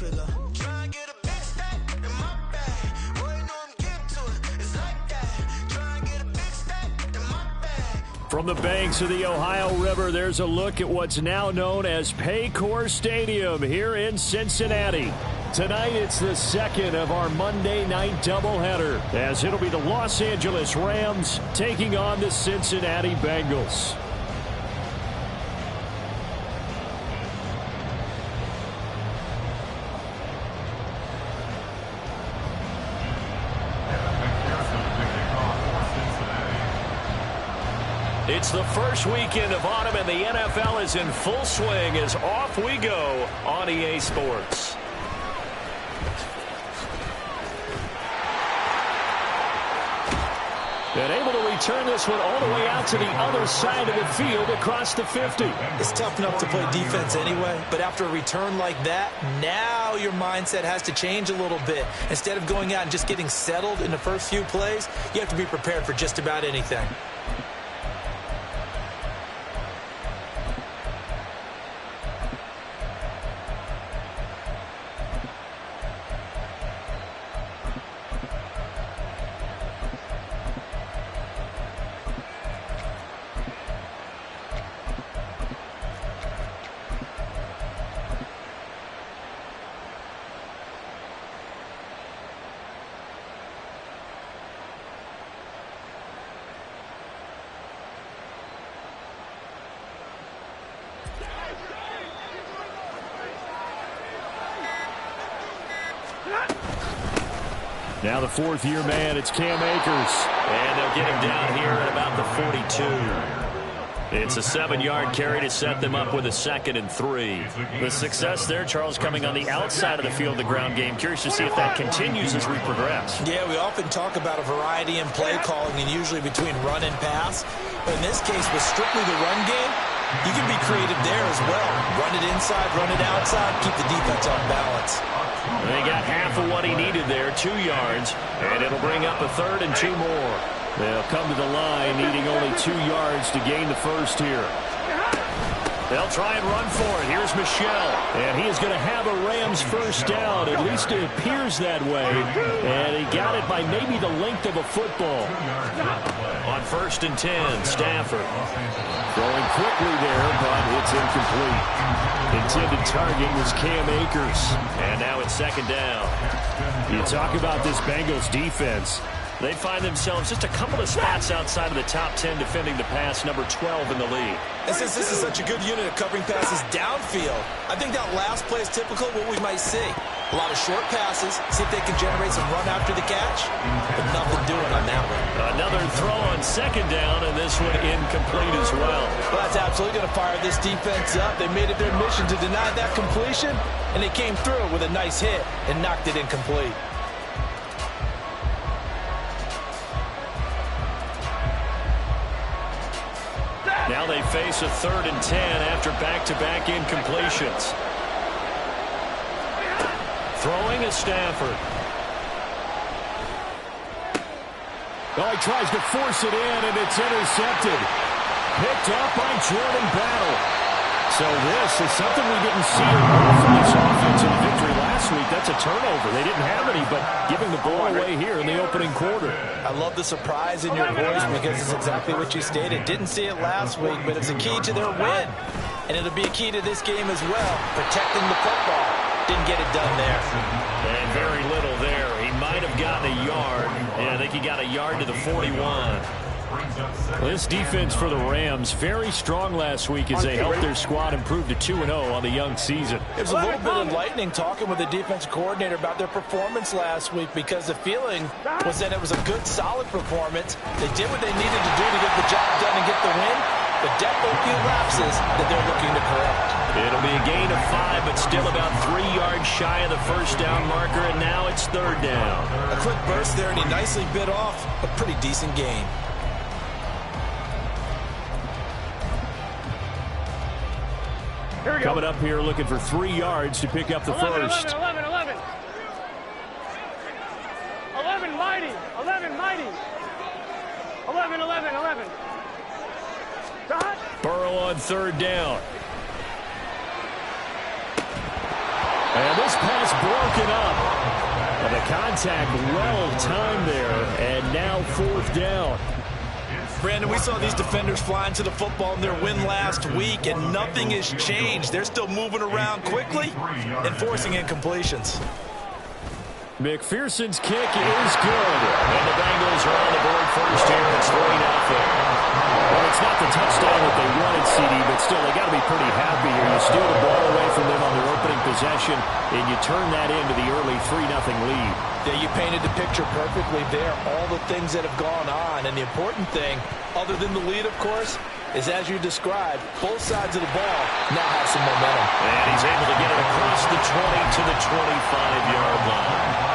filler. Try and get a big stack in my bag. Boy, you know I'm getting to it. It's like that. Try and get a big stack in my bag. From the banks of the Ohio River, there's a look at what's now known as Paycor Stadium here in Cincinnati. Tonight, it's the second of our Monday night doubleheader, as it'll be the Los Angeles Rams taking on the Cincinnati Bengals. It's the first weekend of autumn, and the NFL is in full swing as off we go on EA Sports. And able to return this one all the way out to the other side of the field across the 50. It's tough enough to play defense anyway, but after a return like that, now your mindset has to change a little bit. Instead of going out and just getting settled in the first few plays, you have to be prepared for just about anything. Now the fourth-year man, it's Cam Akers. And they'll get him down here at about the 42. It's a 7-yard carry to set them up with a 2nd and 3. The success there, Charles, coming on the outside of the field, the ground game. Curious to see if that continues as we progress. Yeah, we often talk about a variety in play calling and usually between run and pass. But in this case, with strictly the run game, you can be creative there as well. Run it inside, run it outside, keep the defense off balance. They got half of what he needed there, 2 yards, and it'll bring up a 3rd and 2 more. They'll come to the line needing only 2 yards to gain the first here. They'll try and run for it. Here's Michel, and he is going to have a Rams first down. At least it appears that way, and he got it by maybe the length of a football. On 1st and 10, Stafford. Throwing quickly there, but it's incomplete. Intended target was Cam Akers, and now it's 2nd down. You talk about this Bengals defense. They find themselves just a couple of spots outside of the top 10 defending the pass, number 12 in the league. And since this is such a good unit of covering passes downfield, I think that last play is typical of what we might see. A lot of short passes, see if they can generate some run after the catch, but nothing doing on that one. Another throw on 2nd down, and this one incomplete as well. Well, that's absolutely going to fire this defense up. They made it their mission to deny that completion, and they came through with a nice hit and knocked it incomplete. Now they face a 3rd and 10 after back-to-back incompletions. Throwing is Stafford. Oh, he tries to force it in, and it's intercepted. Picked up by Jordan Battle. So this is something we didn't see from this offense in the victory last week. That's a turnover. They didn't have any, but giving the ball away here in the opening quarter. I love the surprise in your voice because it's exactly what you stated. Didn't see it last week, but it's a key to their win. And it'll be a key to this game as well, protecting the football. Didn't get it done there. And very little there. He might have gotten a yard. Yeah, I think he got a yard to the 41. This defense for the Rams, very strong last week as they helped their squad improve to 2-0 on the young season. It was a little bit enlightening talking with the defense coordinator about their performance last week because the feeling was that it was a good, solid performance. They did what they needed to do to get the job done and get the win, but definitely a few lapses that they're looking to correct. It'll be a gain of 5, but still about 3 yards shy of the first down marker, and now it's 3rd down. A quick burst there, and he nicely bit off a pretty decent gain. Coming up here looking for 3 yards to pick up the first. 11, mighty. 11. Burrow on 3rd down. And This pass broken up. And the contact well timed there, and now 4th down. Brandon, we saw these defenders flying to the football in their win last week, and nothing has changed. They're still moving around quickly and forcing incompletions. McPherson's kick is good. And the Bengals are on the board first here. It's 3-0. Well, it's not the touchdown that they wanted, CD, but still, they got to be pretty happy here. You steal the ball away from them on their opening possession, and you turn that into the early 3-0 lead. Yeah, you painted the picture perfectly there. All the things that have gone on, and the important thing, other than the lead, of course, is as you described, both sides of the ball now have some momentum. And he's able to get it across the 20 to the 25-yard line.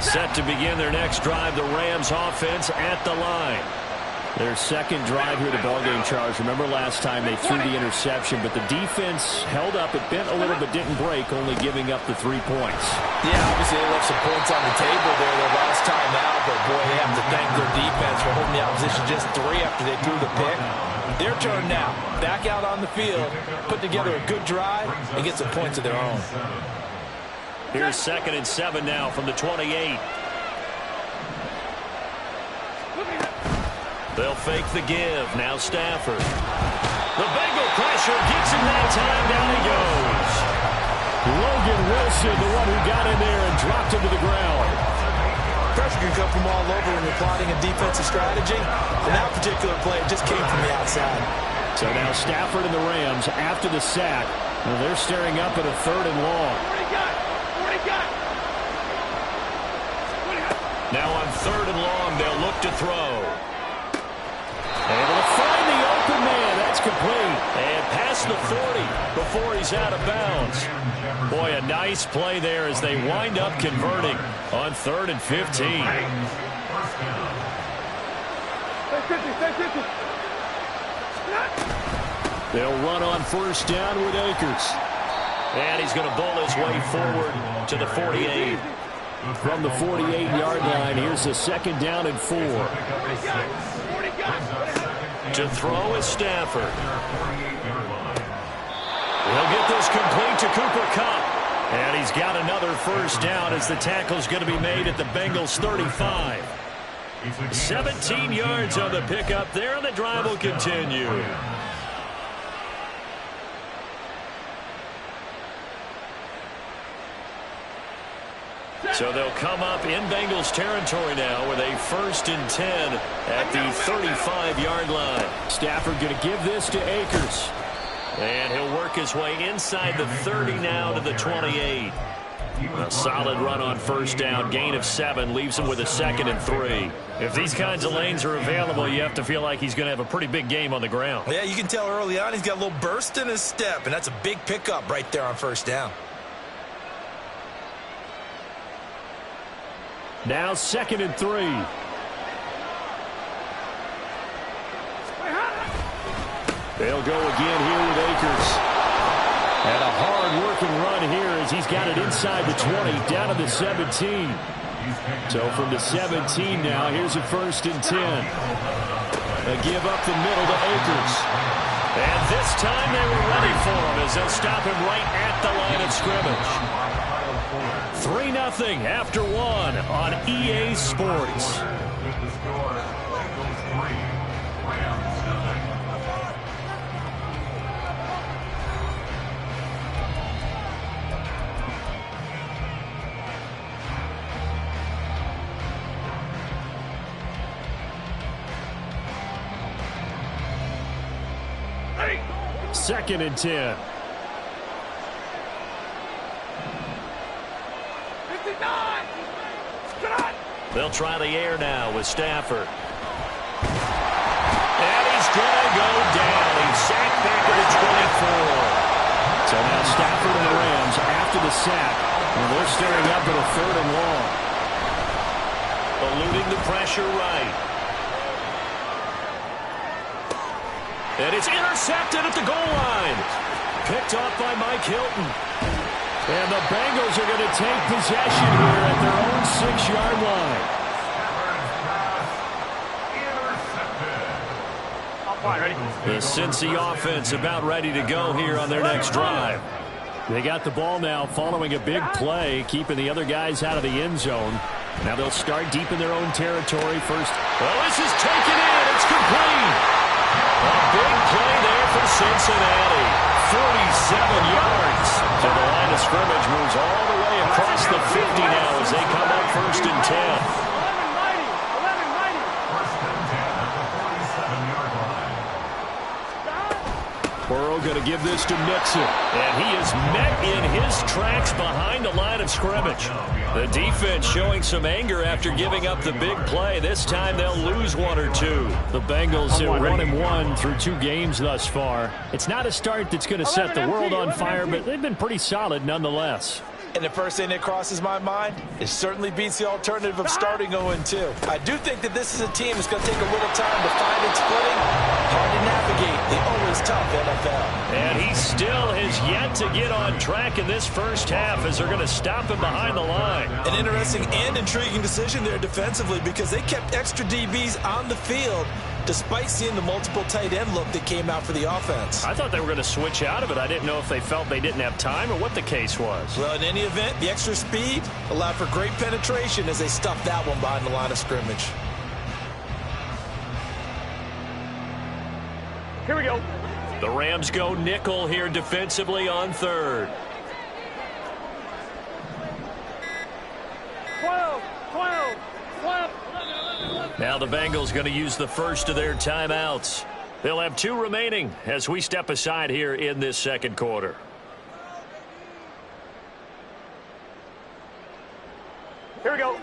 Set to begin their next drive, the Rams offense at the line. Their second drive here to ballgame, Charles. Remember last time they threw the interception, but the defense held up. It bent a little but didn't break, only giving up the 3 points. Yeah, obviously they left some points on the table there their last time out, but boy, they have to thank their defense for holding the opposition just 3 after they threw the pick. Their turn now. Back out on the field, put together a good drive, and get some points of their own. Here's 2nd and 7 now from the 28. They'll fake the give. Now Stafford. The Bengal pressure gets him that time. Down he goes. Logan Wilson, the one who got in there and dropped him to the ground. Pressure can come from all over when you're plotting a defensive strategy. In that particular play, it just came from the outside. So now Stafford and the Rams, after the sack, well, they're staring up at a 3rd and long. Now on 3rd and long, they'll look to throw. Able to find the open man. That's complete. And past the 40 before he's out of bounds. Boy, a nice play there as they wind up converting on 3rd and 15. They'll run on 1st down with Akers. And he's going to bowl his way forward to the 48. From the 48-yard line, here's the 2nd down and 4. To throw is Stafford. He'll get this complete to Cooper Kupp. And he's got another 1st down as the tackle's going to be made at the Bengals 35. 17 yards on the pickup there, and the drive will continue. So they'll come up in Bengals territory now with a 1st and 10 at the 35-yard line. Stafford going to give this to Akers. And he'll work his way inside the 30 now to the 28. A solid run on 1st down. Gain of 7 leaves him with a 2nd and 3. If these kinds of lanes are available, you have to feel like he's going to have a pretty big game on the ground. Yeah, you can tell early on he's got a little burst in his step, and that's a big pickup right there on 1st down. Now 2nd and 3. They'll go again here with Akers. And a hard-working run here as he's got it inside the 20, down to the 17. So from the 17 now, here's a 1st and 10. A give up the middle to Akers. And this time they were ready for him as they'll stop him right at the line of scrimmage. 3-0 after 1 on EA Sports. Second and 10. They'll try the air now with Stafford. And he's going to go down. He's sacked back at the 24. So now Stafford and the Rams after the sack. And they're staring up at a 3rd and long. Eluding the pressure right. And it's intercepted at the goal line. Picked off by Mike Hilton. And the Bengals are going to take possession here at their own 6-yard line. Ready? The Cincy offense about ready to go here on their next drive. They got the ball now following a big play, keeping the other guys out of the end zone. Now they'll start deep in their own territory first. Well, this is taken in. It's complete. A big play there for Cincinnati. 47 yards. So the line of scrimmage moves all the way across the 50 now as they come up first and 10. Burrow going to give this to Mixon. And he is met in his tracks behind the line of scrimmage. The defense showing some anger after giving up the big play. This time they'll lose one or two. The Bengals are 1-1 through 2 games thus far. It's not a start that's going to set the world on fire, but they've been pretty solid nonetheless. And the first thing that crosses my mind, it certainly beats the alternative of starting 0-2. I do think that this is a team that's going to take a little time to find its footing. Hard to navigate the always tough NFL. And he still has yet to get on track in this first half as they're going to stop him behind the line. An interesting and intriguing decision there defensively because they kept extra DBs on the field despite seeing the multiple tight end look that came out for the offense. I thought they were going to switch out of it. I didn't know if they felt they didn't have time or what the case was. Well, in any event, the extra speed allowed for great penetration as they stuffed that one behind the line of scrimmage. Here we go. The Rams go nickel here defensively on third. 12. Now the Bengals going to use the first of their timeouts. They'll have 2 remaining as we step aside here in this second quarter. Here we go.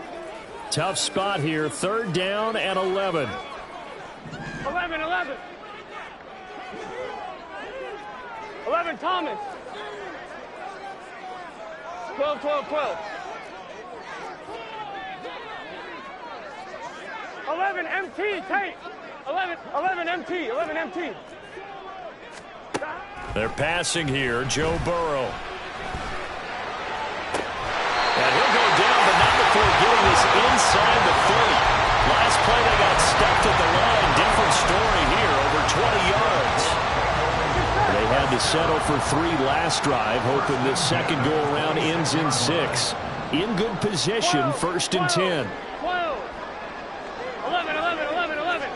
Tough spot here, 3rd down and 11. 11. 11, Thomas. 12. 11, MT, Tate. 11, MT. They're passing here, Joe Burrow. And he'll go down, but not before getting this inside the 30. Last play, they got stuffed at the line. Different story here, over 20 yards. They had to settle for 3 last drive, hoping this second go-around ends in 6. In good position, 1st and 10. 11.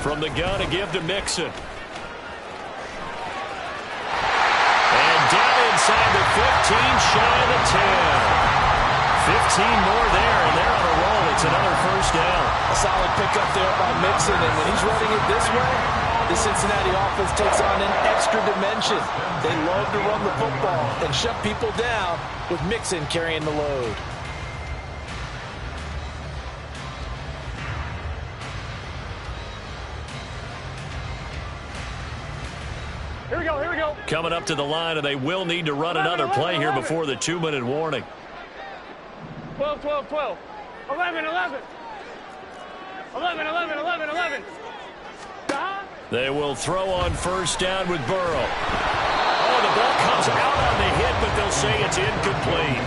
From the gun to give to Mixon. And down inside the 15, shy of the 10. 15 more there, and they're on a roll. It's another first down. A solid pickup there by Mixon, and when he's running it this way, the Cincinnati offense takes on an extra dimension. They love to run the football and shut people down with Mixon carrying the load. Here we go. Coming up to the line, and they will need to run another play here before the 2-minute warning. 12. 11. They will throw on first down with Burrow. Oh, the ball comes out on the hit, but they'll say it's incomplete.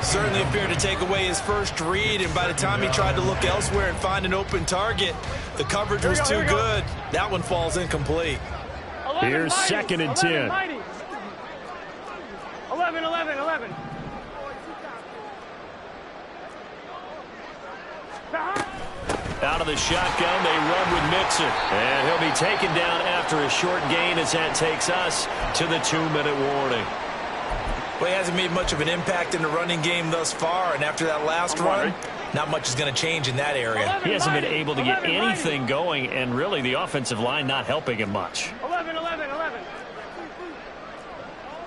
Certainly appeared to take away his first read, and by the time he tried to look elsewhere and find an open target, the coverage was too good. That one falls incomplete. Here's 2nd and 10. 11. Out of the shotgun, they run with Mixon. And he'll be taken down after a short gain as that takes us to the 2-minute warning. Well, he hasn't made much of an impact in the running game thus far, and after that last run, not much is going to change in that area. He hasn't been able to get anything going, and really the offensive line not helping him much. 11.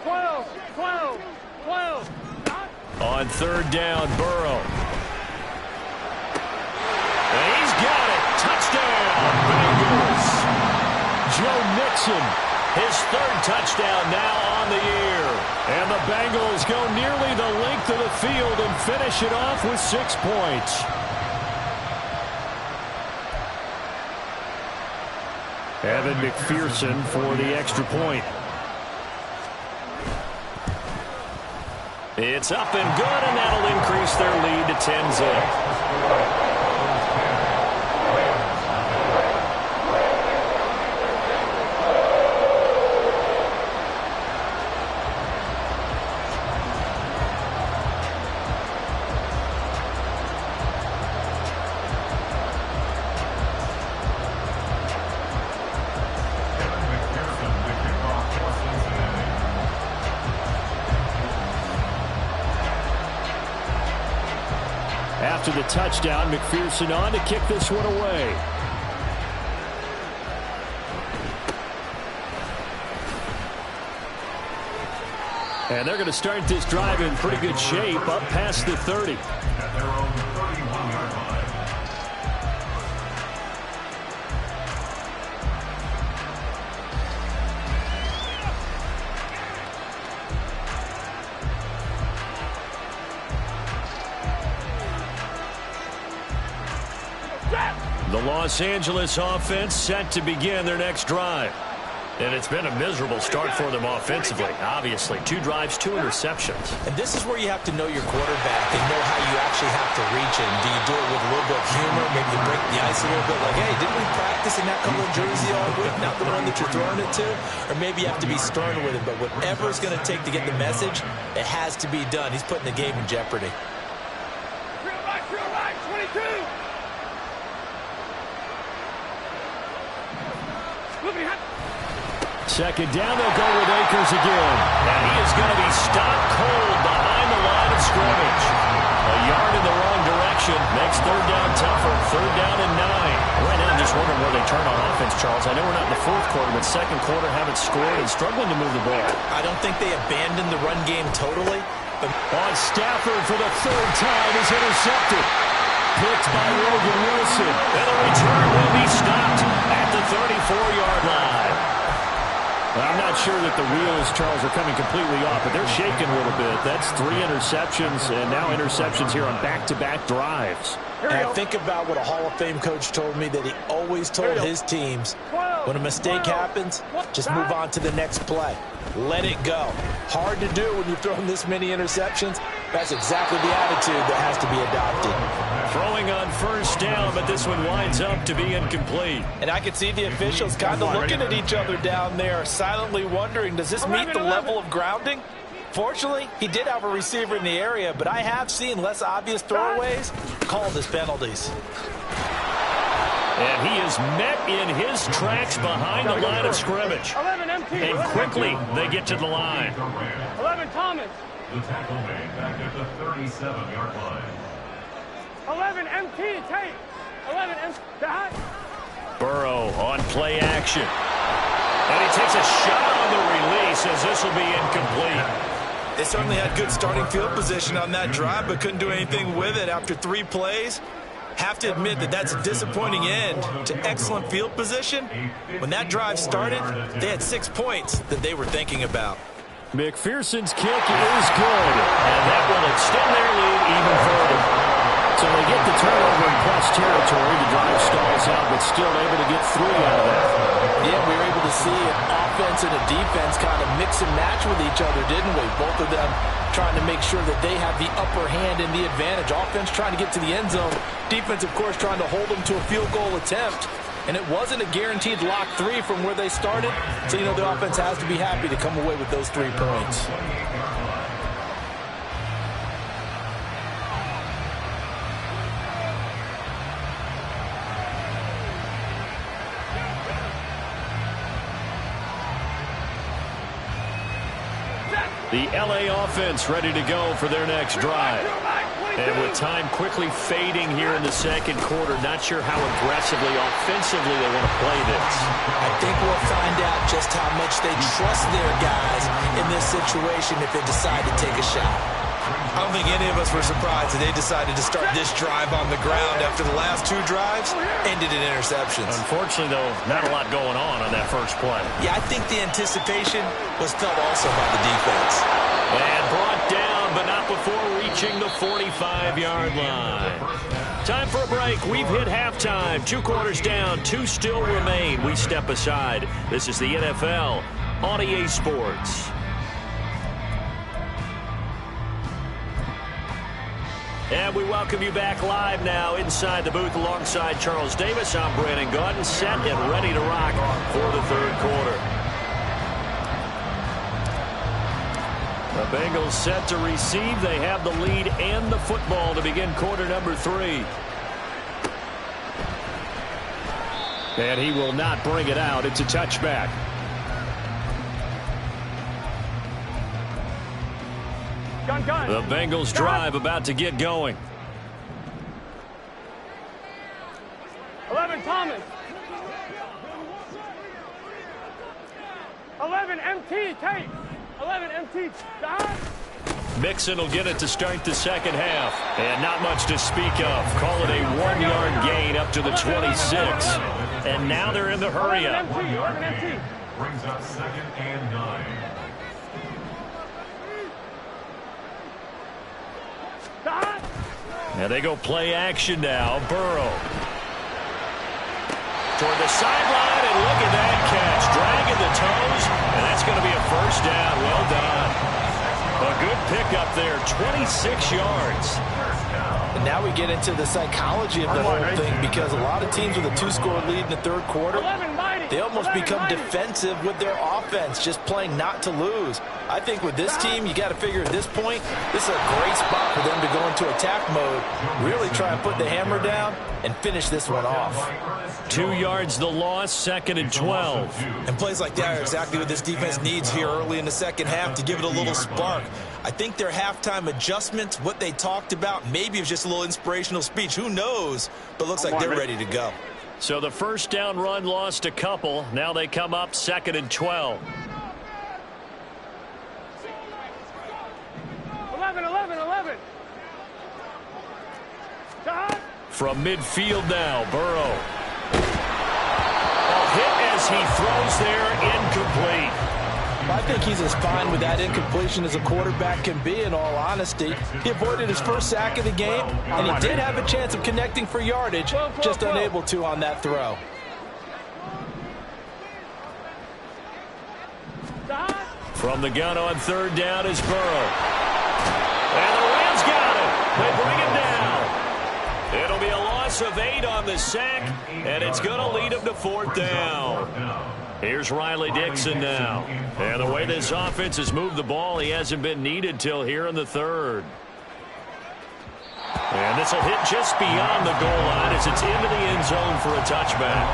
12. On 3rd down, Burrow. And he's got it. Touchdown, Bengals. Joe Mixon, his 3rd touchdown now on the year. And the Bengals go nearly the length of the field and finish it off with 6 points. Evan McPherson for the extra point. It's up and good, and that'll increase their lead to 10-zip. after the touchdown. McPherson on to kick this one away. And they're going to start this drive in pretty good shape, up past the 30. The Los Angeles offense set to begin their next drive. And it's been a miserable start for them offensively, obviously. 2 drives, 2 interceptions. And this is where you have to know your quarterback and know how you actually have to reach him. Do you do it with a little bit of humor? Maybe you break the ice a little bit like, hey, didn't we practice in that color jersey all week? Not the one that you're throwing it to? Or maybe you have to be stern with him. But whatever it's going to take to get the message, it has to be done. He's putting the game in jeopardy. Real right, 22. Second down, they'll go with Akers again. And he is going to be stopped cold behind the line of scrimmage. A yard in the wrong direction makes third down tougher. Third down and 9. Right now, I'm just wondering where they turn on offense, Charles. I know we're not in the fourth quarter, but second quarter haven't scored and struggling to move the ball. I don't think they abandoned the run game totally. But on Stafford for the third time is intercepted. Picked by Logan Wilson. And the return will be stopped at the 34-yard line. I'm not sure that the wheels, Charles, are coming completely off, but they're shaking a little bit. That's 3 interceptions, and now interceptions here on back-to-back drives. And think about what a Hall of Fame coach told me, that he always told his teams, when a mistake happens, just move on to the next play. Let it go. Hard to do when you've thrown this many interceptions. That's exactly the attitude that has to be adopted. Throwing on first down, but this one winds up to be incomplete. And I can see the officials kind of looking at each other down there, silently wondering, does this meet the level of grounding? Fortunately, he did have a receiver in the area, but I have seen less obvious throwaways called as penalties. And he is met in his tracks behind the line of scrimmage. 11 MT. And quickly, they get to the line. 11 Thomas. The tackle made back at the 37-yard line. 11 MT. Tate. 11 MT. Burrow on play action. And he takes a shot on the release as this will be incomplete. They certainly had good starting field position on that drive, but couldn't do anything with it after 3 plays. Have to admit that that's a disappointing end to excellent field position. When that drive started, they had 6 points that they were thinking about. McPherson's kick is good, and that will extend their lead even further. So they get the turnover in plus territory. The drive stalls out, but still able to get 3 out of that. Yeah, we were able to see an offense and a defense kind of mix and match with each other, didn't we? Both of them trying to make sure that they have the upper hand and the advantage. Offense trying to get to the end zone. Defense, of course, trying to hold them to a field goal attempt. And it wasn't a guaranteed lock 3 from where they started. So, you know, the offense has to be happy to come away with those 3 points. The LA offense ready to go for their next drive. And with time quickly fading here in the second quarter, not sure how aggressively, offensively they want to play this. I think we'll find out just how much they trust their guys in this situation if they decide to take a shot. I don't think any of us were surprised that they decided to start this drive on the ground after the last 2 drives ended in interceptions. Unfortunately, though, not a lot going on that first play. Yeah, I think the anticipation was felt also by the defense. And brought down, but not before reaching the 45-yard line. Time for a break. We've hit halftime. 2 quarters down, 2 still remain. We step aside. This is the NFL on EA Sports. And we welcome you back live now inside the booth alongside Charles Davis. I'm Brandon Gaudin, set and ready to rock for the third quarter. The Bengals set to receive. They have the lead and the football to begin quarter number 3. And he will not bring it out. It's a touchback. Gun. The Bengals drive about to get going. 11 Thomas. 11 MT Tate. 11 MT Don. Mixon will get it to start the second half. And not much to speak of. Call it a 1-yard gain up to the 26. And now they're in the hurry up. 1-yard gain brings up 2nd and 9. Now they go play action now. Burrow. Toward the sideline, and look at that catch. Dragging the toes, and that's going to be a first down. Well done. A good pickup there, 26 yards. And now we get into the psychology of the whole thing, because a lot of teams with a 2-score lead in the third quarter, they almost become defensive with their offense, just playing not to lose. I think with this team, you got to figure at this point, this is a great spot for them to go into attack mode, really try and put the hammer down and finish this one off. 2 yards the loss, 2nd and 12. And plays like that are exactly what this defense needs here early in the second half to give it a little spark. I think their halftime adjustments, what they talked about, maybe it was just a little inspirational speech. Who knows? But looks like they're ready to go. So the first down run lost a couple. Now they come up 2nd and 12. 11. From midfield now, Burrow. A hit as he throws there, incomplete. I think he's as fine with that incompletion as a quarterback can be, in all honesty. He avoided his first sack of the game, and he did have a chance of connecting for yardage, just unable to on that throw. From the gun on 3rd down is Burrow. And the Rams got him. They bring him down. It'll be a loss of 8 on the sack, and it's going to lead him to 4th down. Here's Riley Dixon now. And the way this offense has moved the ball, he hasn't been needed till here in the 3rd. And this will hit just beyond the goal line as it's into the end zone for a touchback.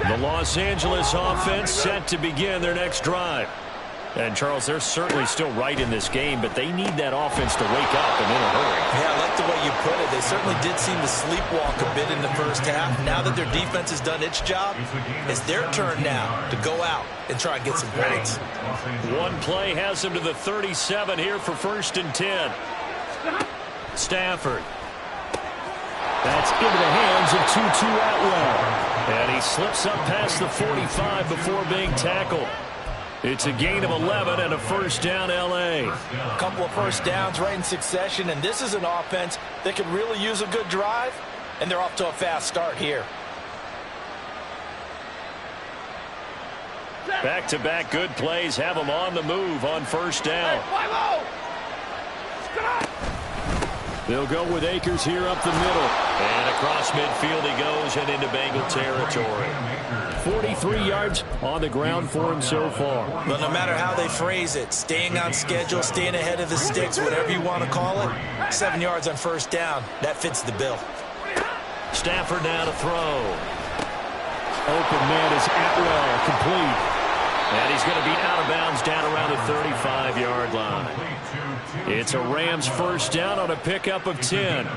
The Los Angeles offense set to begin their next drive. And, Charles, they're certainly still right in this game, but they need that offense to wake up and in a hurry. Yeah, I like the way you put it. They certainly did seem to sleepwalk a bit in the first half. Now that their defense has done its job, it's their turn now to go out and try and get some points. One play has them to the 37 here for 1st and 10. Stafford. That's into the hands of Tutu Atwell. And he slips up past the 45 before being tackled. It's a gain of 11 and a first down, L.A. A couple of first downs right in succession, and this is an offense that could really use a good drive, and they're off to a fast start here. Back-to-back good plays have them on the move on first down. They'll go with Akers here up the middle. And across midfield he goes and into Bengal territory. 43 yards on the ground for him so far. But no matter how they phrase it, staying on schedule, staying ahead of the sticks, whatever you want to call it, 7 yards on first down, that fits the bill. Stafford now to throw. Open man is Atwell, complete. And he's going to be out of bounds down around the 35-yard line. It's a Rams first down on a pickup of 10.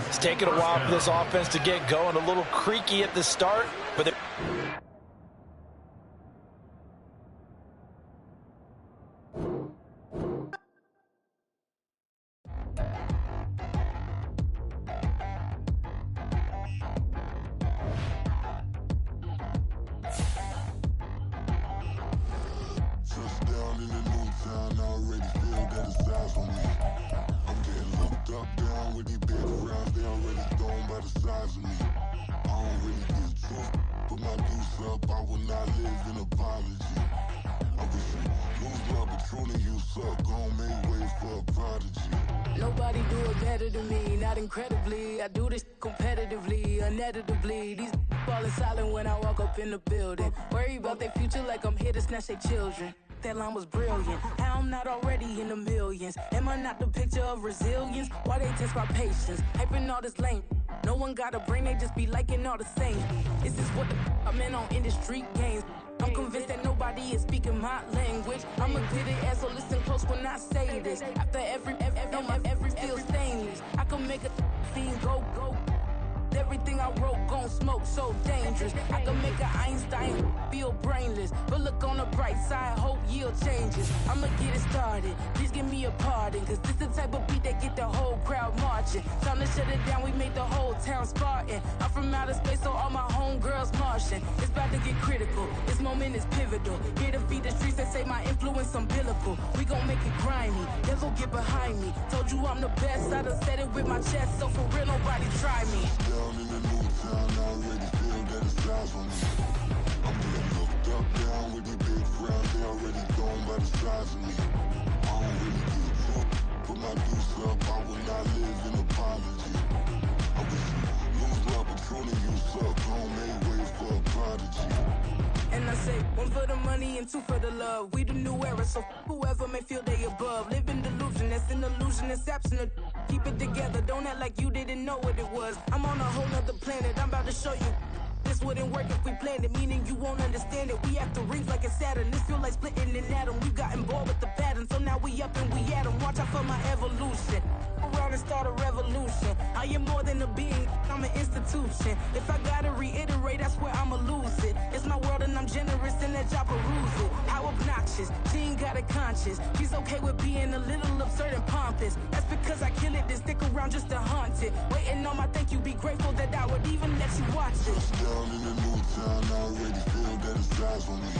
It's taken a while for this offense to get going, a little creaky at the start, but Nobody do it better than me, not incredibly. I do this competitively, uneditably. These falling silent when I walk up in the building. Worry about their future like I'm here to snatch their children. That line was brilliant. How I'm not already in the millions? Am I not the picture of resilience? Why they test my patience? Hyping all this lame. No one got a brain, they just be liking all the same. This is what the I'm in on industry games. I'm convinced that nobody is speaking my language. I'm a good ass, so listen close when I say this. After every feel stainless. I can make a fiend go. Everything I wrote gon' smoke, so dangerous. I can make an Einstein feel brainless, but look on the bright side, hope yield changes. I'ma get it started, please give me a pardon, cause this the type of beat that get the whole crowd marching. Time to shut it down, we made the whole town Spartan. I'm from outer space, so all my homegirls Martian. It's about to get critical, this moment is pivotal. Here to feed the streets, they say my influence umbilical. We gon' make it grimy, devil get behind me. Told you I'm the best, I done said it with my chest, so for real nobody try me. Down in the new town, I already feel that it's eyes on me. I'm getting looked up, down with the big crowd, they already gone by the size of me. I don't really get took, put my deuce up, I will not live in apology. I wish you lose the opportunity, you suck, home made way for a prodigy. And I say, one for the money and two for the love. We the new era, so whoever may feel they above. Live in delusion, that's an illusion, it's absent. Keep it together, don't act like you didn't know what it was. I'm on a whole nother planet, I'm about to show you. This wouldn't work if we planned it, meaning you won't understand it. We have to rings like a Saturn, this feel like splitting an atom. We got involved with the pattern, so now we up and we at 'em. Watch out for my evolution. Around and start a revolution. I am more than a being, I'm an institution. If I gotta reiterate, that's where I'ma lose it. It's my world and I'm generous and that y'all peruse it. How obnoxious, she ain't got a conscience. She's okay with being a little absurd and pompous. That's because I kill it, then stick around just to haunt it. Waiting on my thank you, be grateful that I would even let you watch it. Down in the new town, I already feel that it's eyes on me.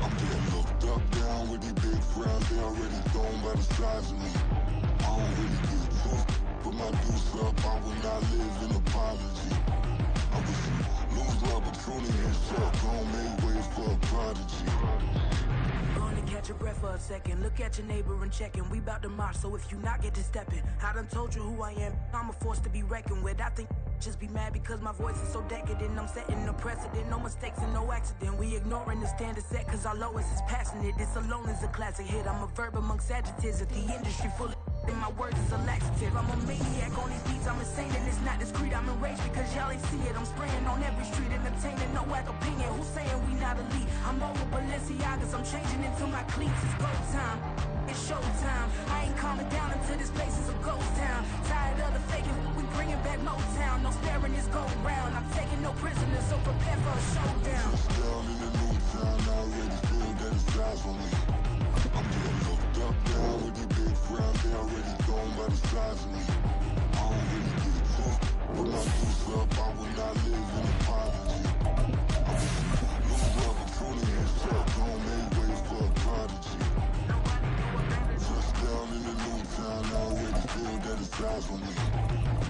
I'm getting looked up, down with the big crowd, they already gone by the size of me. I don't really get took, put my deuce up, I will not live in apology. I wish you lose the opportunity, you suck, home made way for a prodigy. Gonna catch your breath for a second. Look at your neighbor and checking. We bout to march, so if you not get to stepping. I done told you who I am. I'm a force to be reckoned with. I think just be mad because my voice is so decadent. I'm setting a precedent. No mistakes and no accident. We ignoring the standard set cause our lowest is passionate. This alone is a classic hit. I'm a verb amongst adjectives. If the industry full of and my words is a laxative. I'm a maniac on these beats, I'm insane and it's not discreet. I'm enraged because y'all ain't see it. I'm spraying on every street, entertaining, no whack opinion. Who's saying we not elite? I'm over Balenciagas, I'm changing into my cleats. It's go time, it's showtime. I ain't calming down until this place is a ghost town. Tired of the faking, we bringing back Motown. No sparing this go round. I'm taking no prisoners, so prepare for a showdown. Down in the new town, I already feel that it's eyes on me. I'm getting looked up, down with the big crowd, they already gone by the size of me. I don't really get took, put my deuce up, I will not live in apology. I wish you lose the opportunity, you suck, home made way for a prodigy. Just down in the new town, I already feel that it's eyes on me.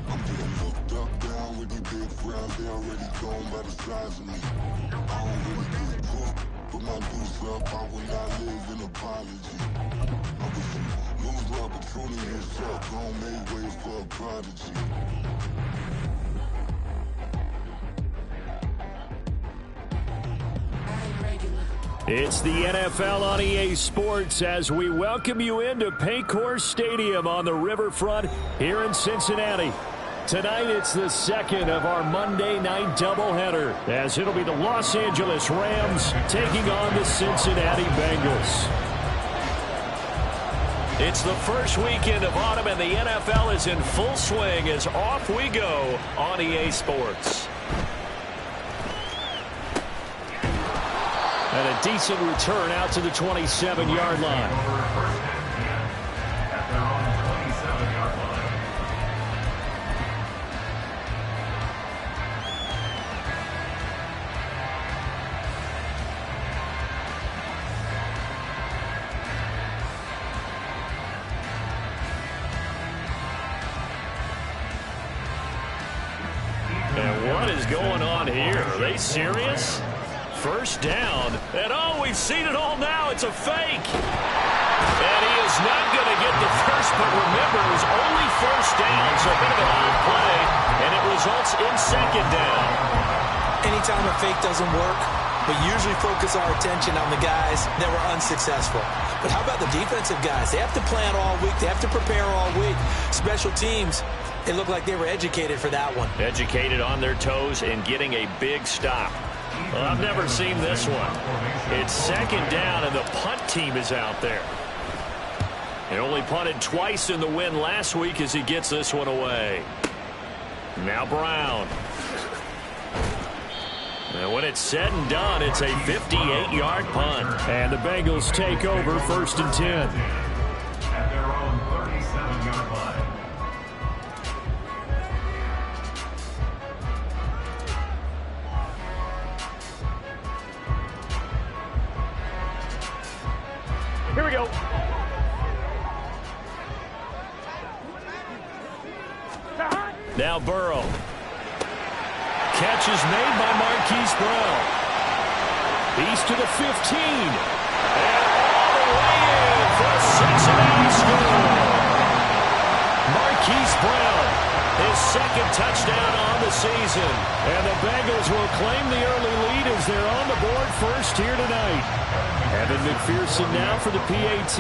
I'm getting looked up, down with the big crowd, they already gone by the size of me. I don't really get took, put my deuce up, I will not live in apology. I wish you lose the opportunity, you suck, home made way for a prodigy. It's the NFL on EA Sports as we welcome you into Paycor Stadium on the riverfront here in Cincinnati. Tonight, it's the second of our Monday night doubleheader, as it'll be the Los Angeles Rams taking on the Cincinnati Bengals. It's the first weekend of autumn, and the NFL is in full swing as off we go on EA Sports. And a decent return out to the 27-yard line. And what is going on here? Are they serious? First down. And oh, we've seen it all now. It's a fake. And he is not going to get the first, but remember, it was only first down, so a bit of an odd play, and it results in second down. Anytime a fake doesn't work, we usually focus our attention on the guys that were unsuccessful. But how about the defensive guys? They have to plan all week. They have to prepare all week. Special teams, It looked like they were educated for that one. Educated on their toes and getting a big stop. Well, I've never seen this one. It's second down, and the punt team is out there. He only punted twice in the win last week as he gets this one away. Now Brown. And when it's said and done, it's a 58-yard punt. And the Bengals take over 1st and 10. At their own 37-yard line. Here we go. Now Burrow. Catch is made by Marquise Brown. He's to the 15. And all the way in for a Cincinnati score. Marquise Brown, his second touchdown on the season. And the Bengals will claim the early lead as they're on the board first here tonight. Evan McPherson now for the PAT.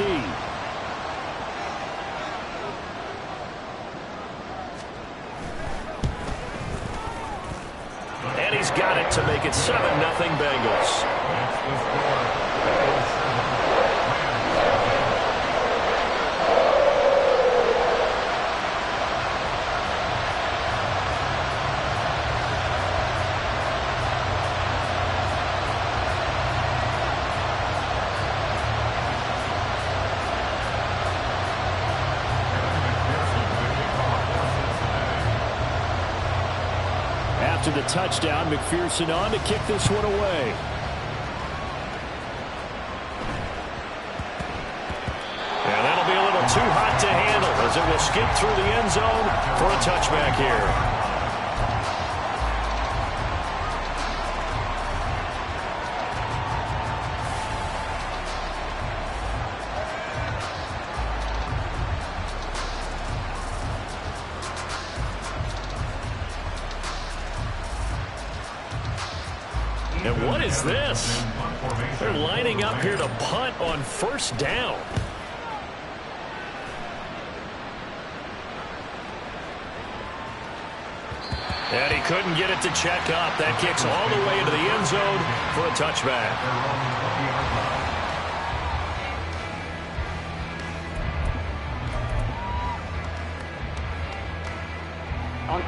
And he's got it to make it 7-0 Bengals. That's the score. After the touchdown, McPherson on to kick this one away. And that'll be a little too hot to handle as it will skip through the end zone for a touchback here. And what is this? They're lining up here to punt on 1st down. And he couldn't get it to check up. That kicks all the way into the end zone for a touchback.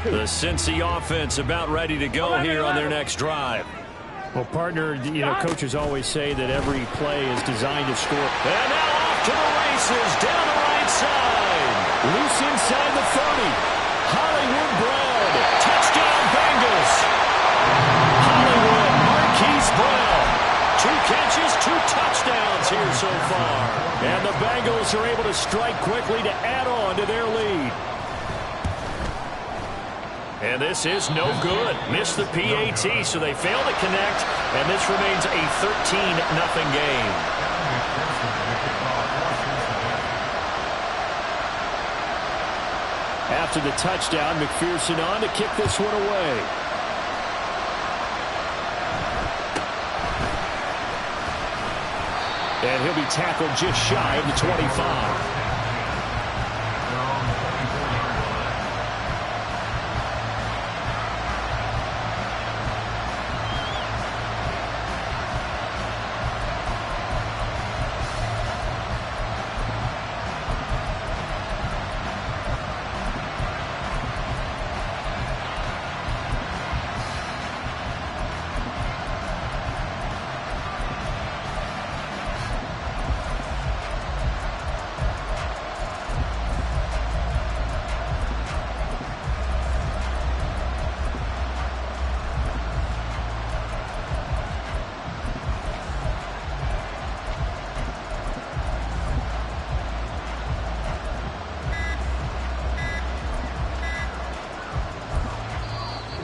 The Cincy offense about ready to go here on their next drive. Well, partner, coaches always say that every play is designed to score. And now off to the races, down the right side. Loose inside the 30. Hollywood Brown. Touchdown, Bengals. Hollywood, Marquise Brown. 2 catches, 2 touchdowns here so far. And the Bengals are able to strike quickly to add on to their lead. And this is no good. Missed the PAT, so they fail to connect, and this remains a 13-0 game. After the touchdown, McPherson on to kick this one away. And he'll be tackled just shy of the 25.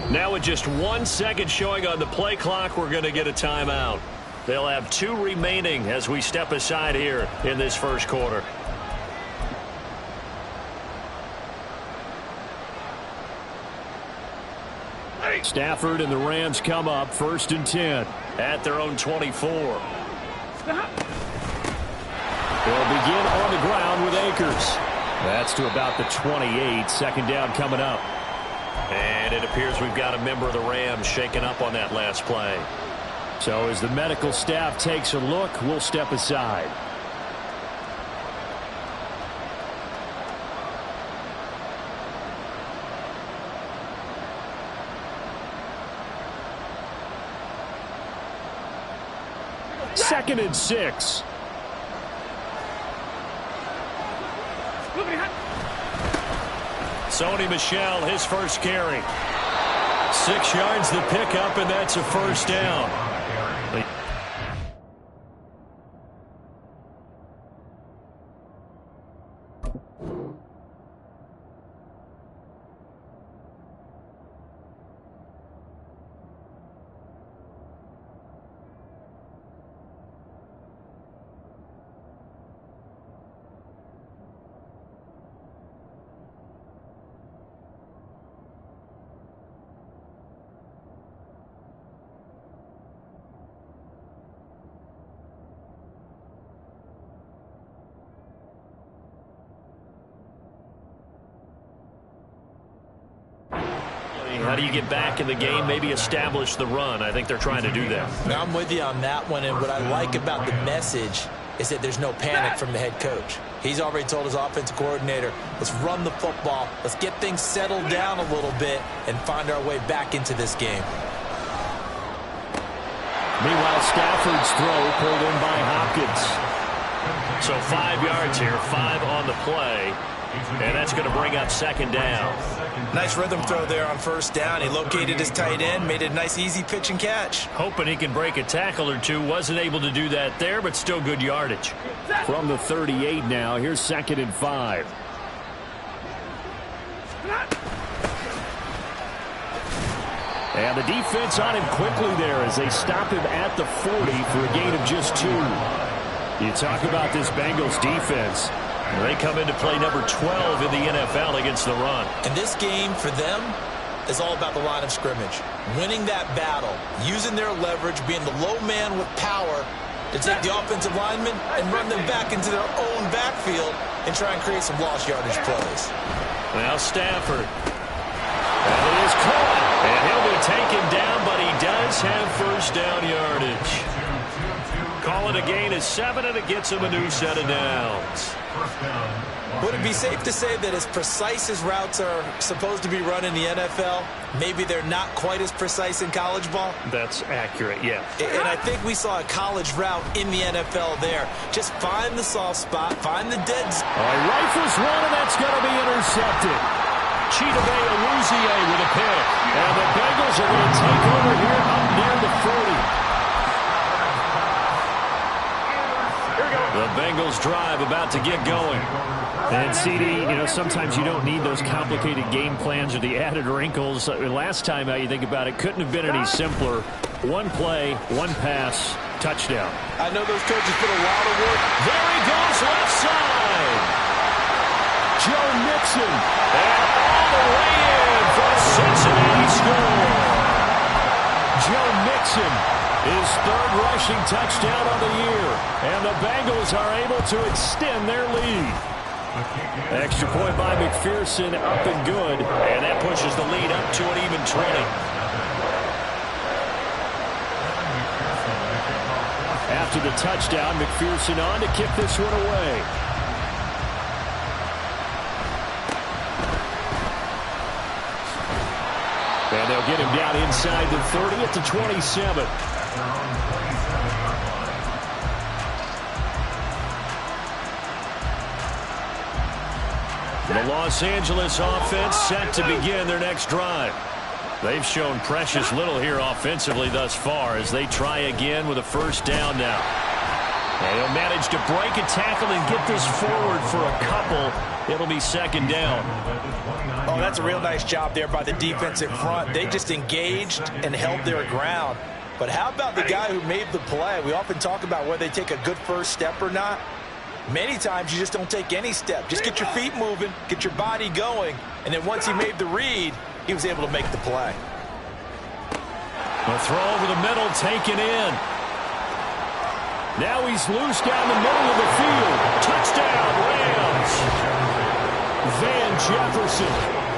Now with just 1 second showing on the play clock, we're going to get a timeout. They'll have 2 remaining as we step aside here in this first quarter. Stafford and the Rams come up 1st and 10. At their own 24. They'll begin on the ground with Akers. That's to about the 28. Second down coming up. And it appears we've got a member of the Rams shaken up on that last play. So as the medical staff takes a look, we'll step aside. Second and 6. Sony Michel, his first carry. 6 yards the pickup, and that's a first down. How do you get back in the game, maybe establish the run? I think they're trying to do that. Now, I'm with you on that one, and what I like about the message is that there's no panic from the head coach. He's already told his offensive coordinator, let's run the football, let's get things settled down a little bit, and find our way back into this game. Meanwhile, Stafford's throw pulled in by Hopkins. So 5 yards here, 5 on the play. And that's going to bring up second down. Nice rhythm throw there on first down. He located his tight end, made it a nice, easy pitch and catch. Hoping he can break a tackle or two. Wasn't able to do that there, but still good yardage. From the 38 now, here's second and 5. And the defense on him quickly there as they stop him at the 40 for a gain of just 2. You talk about this Bengals defense. They come into play number 12 in the NFL against the run. And this game for them is all about the line of scrimmage. Winning that battle, using their leverage, being the low man with power to take the offensive linemen and run them back into their own backfield and try and create some lost yardage plays. Now Stafford. That is caught. And he'll be taken down, but he does have first down yardage. Call it a gain of 7, and it gets him a new set of downs. Would it be safe to say that as precise as routes are supposed to be run in the NFL, maybe they're not quite as precise in college ball? That's accurate, yeah. And I think we saw a college route in the NFL there. Just find the soft spot, find the dead zone. Rifles one, and that's going to be intercepted. Cheetah Bay Aluzier with a pick. And the Bengals are going to take over here up near the 40. The Bengals drive about to get going. And CD, sometimes you don't need those complicated game plans or the added wrinkles. Last time, how you think about it, couldn't have been any simpler. One play, one pass, touchdown. I know those coaches put a lot of work. There he goes, left side. Joe Mixon. And all the way in for a Cincinnati score. Joe Mixon. His third rushing touchdown of the year. And the Bengals are able to extend their lead. Extra point by McPherson, up and good. And that pushes the lead up to an even 20. After the touchdown, McPherson on to kick this one away. And they'll get him down inside the 30 at the 27. The Los Angeles offense set to begin their next drive. They've shown precious little here offensively thus far as they try again with a first down now. And he'll manage to break a tackle and get this forward for a couple. It'll be second down. Oh, that's a real nice job there by the defensive front. They just engaged and held their ground. But how about the guy who made the play? We often talk about whether they take a good first step or not. Many times you just don't take any step. Just get your feet moving, get your body going, and then once he made the read, he was able to make the play. A throw over the middle, taken in. Now he's loose down the middle of the field. Touchdown, Rams. Van Jefferson.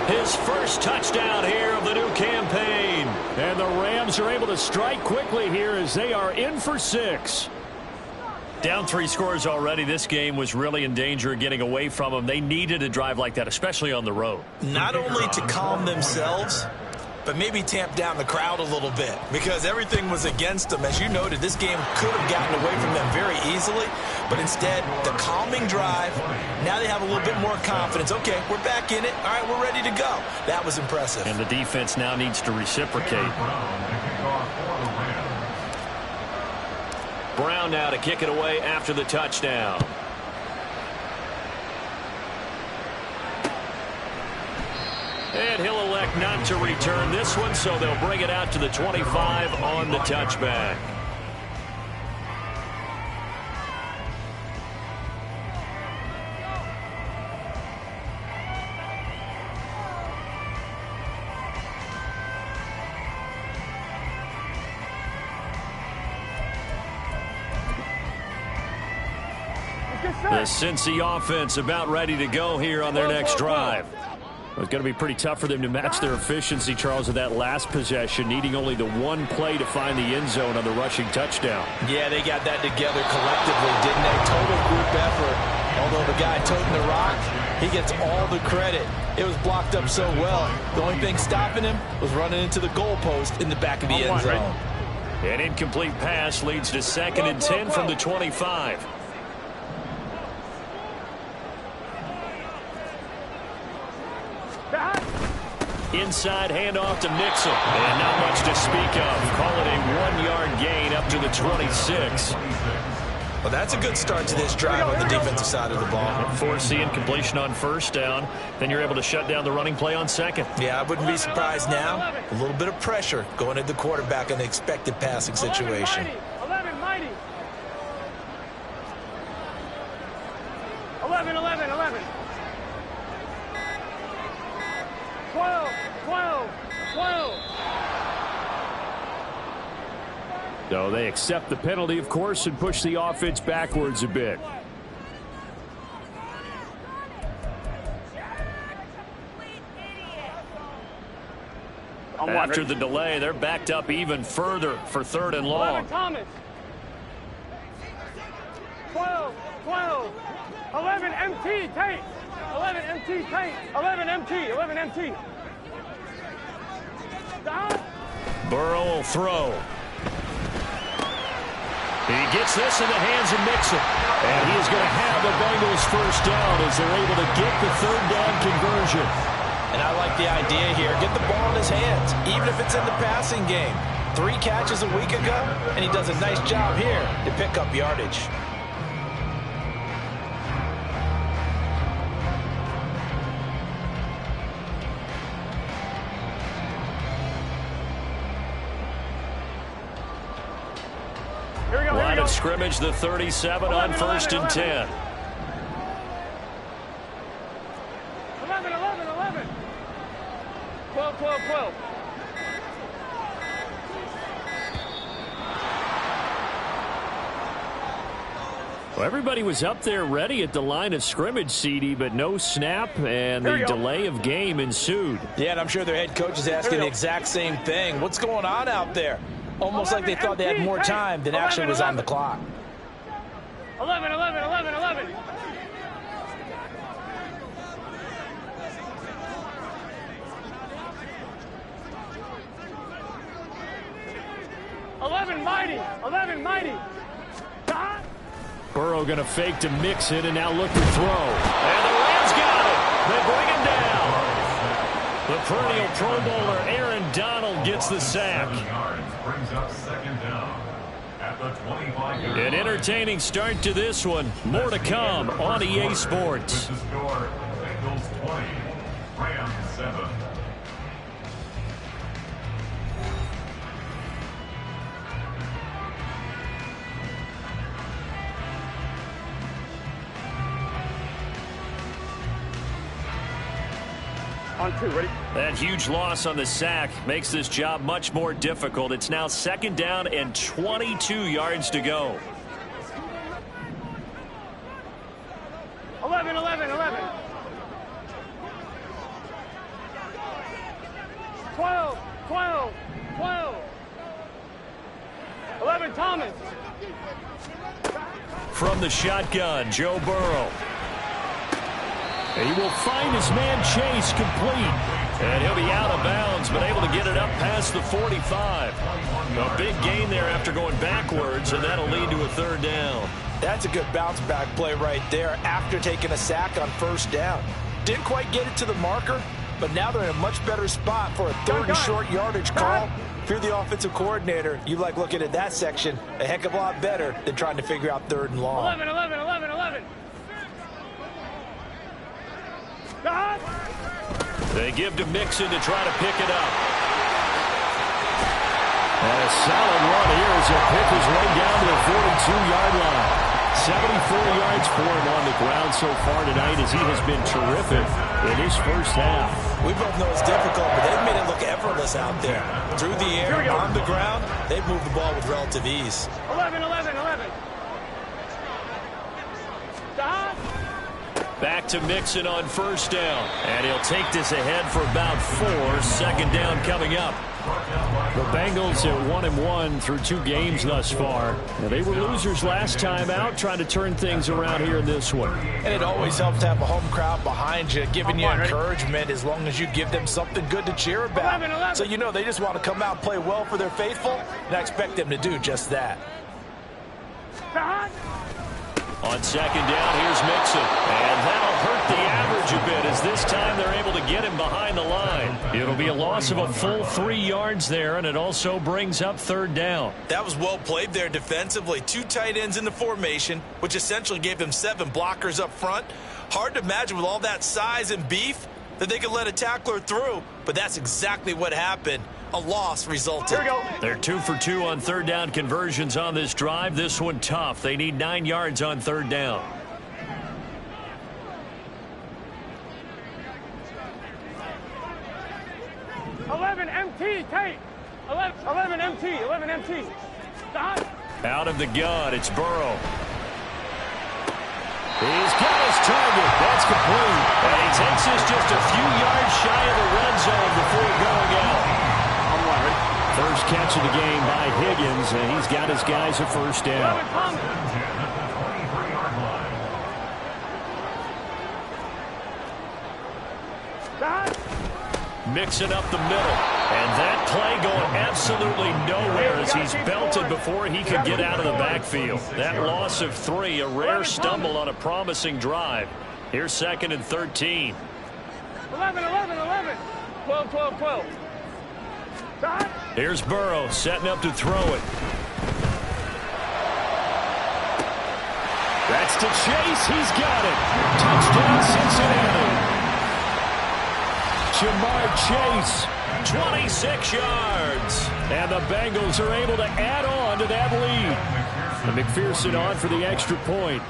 His first touchdown here of the new campaign. And the Rams are able to strike quickly here as they are in for 6. Down 3 scores already. This game was really in danger of getting away from them. They needed a drive like that, especially on the road. Not only to calm themselves, but maybe tamp down the crowd a little bit because everything was against them. As you noted, this game could have gotten away from them very easily, but instead, the calming drive, now they have a little bit more confidence. Okay, we're back in it. All right, we're ready to go. That was impressive. And the defense now needs to reciprocate. Brown now to kick it away after the touchdown. And he'll elect not to return this one, so they'll bring it out to the 25 on the touchback. The Cincy offense about ready to go here on their next drive. It's going to be pretty tough for them to match their efficiency, Charles, of that last possession, needing only the one play to find the end zone on the rushing touchdown. Yeah, they got that together collectively, didn't they? Total group effort. Although the guy toting the rock, he gets all the credit. It was blocked up so well. The only thing stopping him was running into the goalpost in the back of the end zone. An incomplete pass leads to 2nd and 10 from the 25. Inside handoff to Mixon. And not much to speak of. Call it a 1-yard gain up to the 26. Well, that's a good start to this drive on the defensive side of the ball. Force the incompletion on 1st down. Then you're able to shut down the running play on 2nd. Yeah, I wouldn't be surprised now. A little bit of pressure going at the quarterback in the expected passing situation. 11, mighty. 11, 11, 11. 12, 12, 12. So they accept the penalty, of course, and push the offense backwards a bit. After the delay, they're backed up even further for 3rd and long. 11, Thomas. 12, 12. 11, MT, Tate. 11, MT, Tate. 11, MT, 11, MT. Down. Burrow will throw. He gets this in the hands of Mixon. And he is going to have the Bengals first down as they're able to get the 3rd down conversion. And I like the idea here. Get the ball in his hands, even if it's in the passing game. 3 catches a week ago, and he does a nice job here to pick up yardage. Line of scrimmage, the 37 on 1st and 10. 11, 11, 11. 12, 12, 12. Well, everybody was up there ready at the line of scrimmage, CD, but no snap, and the delay of game ensued. Yeah, and I'm sure their head coach is asking the exact same thing. What's going on out there? Almost like they thought they had more time than actually was on the clock. 11, 11, 11, 11. 11, mighty. 11, mighty. Burrow going to fake to Mixon and now look to throw. And the Rams got it. They bring him down. The perennial Pro Bowler Aaron Donald gets the sack. Brings up 2nd down at the 25-yard line. An entertaining start to this one. More to come on EA Sports. The score, Bengals 20, Rams 7. On 2, ready? That huge loss on the sack makes this job much more difficult. It's now 2nd down and 22 yards to go. 11, 11, 11. 12, 12, 12. 11, Thomas. From the shotgun, Joe Burrow. He will find his man Chase complete. And he'll be out of bounds, but able to get it up past the 45. A big gain there after going backwards, and that'll lead to a third down. That's a good bounce back play right there after taking a sack on first down. Didn't quite get it to the marker, but now they're in a much better spot for a third and short yardage call. If you're the offensive coordinator, you like looking at that section a heck of a lot better than trying to figure out third and long. 11, 11, 11, 11. They give to Mixon to try to pick it up. And a solid run here as he'll pick his way down to the 42-yard line. 74 yards for him on the ground so far tonight as he has been terrific in his first half. We both know it's difficult, but they've made it look effortless out there. Through the air, on the ground, they've moved the ball with relative ease. 11, 11, 11. Stop. Back to Mixon on first down. And he'll take this ahead for about 4. Second down coming up. The Bengals at 1-1 through 2 games thus far. Now, they were losers last time out, trying to turn things around here in this one. And it always helps to have a home crowd behind you, giving you encouragement as long as you give them something good to cheer about. 11. So you know they just want to come out and play well for their faithful, and I expect them to do just that. Stop. On second down, here's Mixon. And that'll hurt the average a bit as this time they're able to get him behind the line. It'll be a loss of a full 3 yards there, and it also brings up third down. That was well played there defensively. 2 tight ends in the formation, which essentially gave them 7 blockers up front. Hard to imagine with all that size and beef that they could let a tackler through, but that's exactly what happened. A loss resulted. Here we go. They're 2 for 2 on third down conversions on this drive. This one tough. They need 9 yards on third down. MT, Tate. 11 MT. Stop. Out of the gun, it's Burrow. He's got his target. That's complete. And he takes this just a few yards shy of the red zone before going out. First catch of the game by Higgins, and he's got his guys a first down. Mixing up the middle. And that play going absolutely nowhere as he's belted before he could get out of the backfield. That loss of 3, a rare stumble on a promising drive. Here's 2nd and 13. 11. 12. Here's Burrow setting up to throw it. That's to Chase. He's got it. Touchdown, Cincinnati. Jamar Chase, 26 yards. And the Bengals are able to add on to that lead. And McPherson on for the extra point.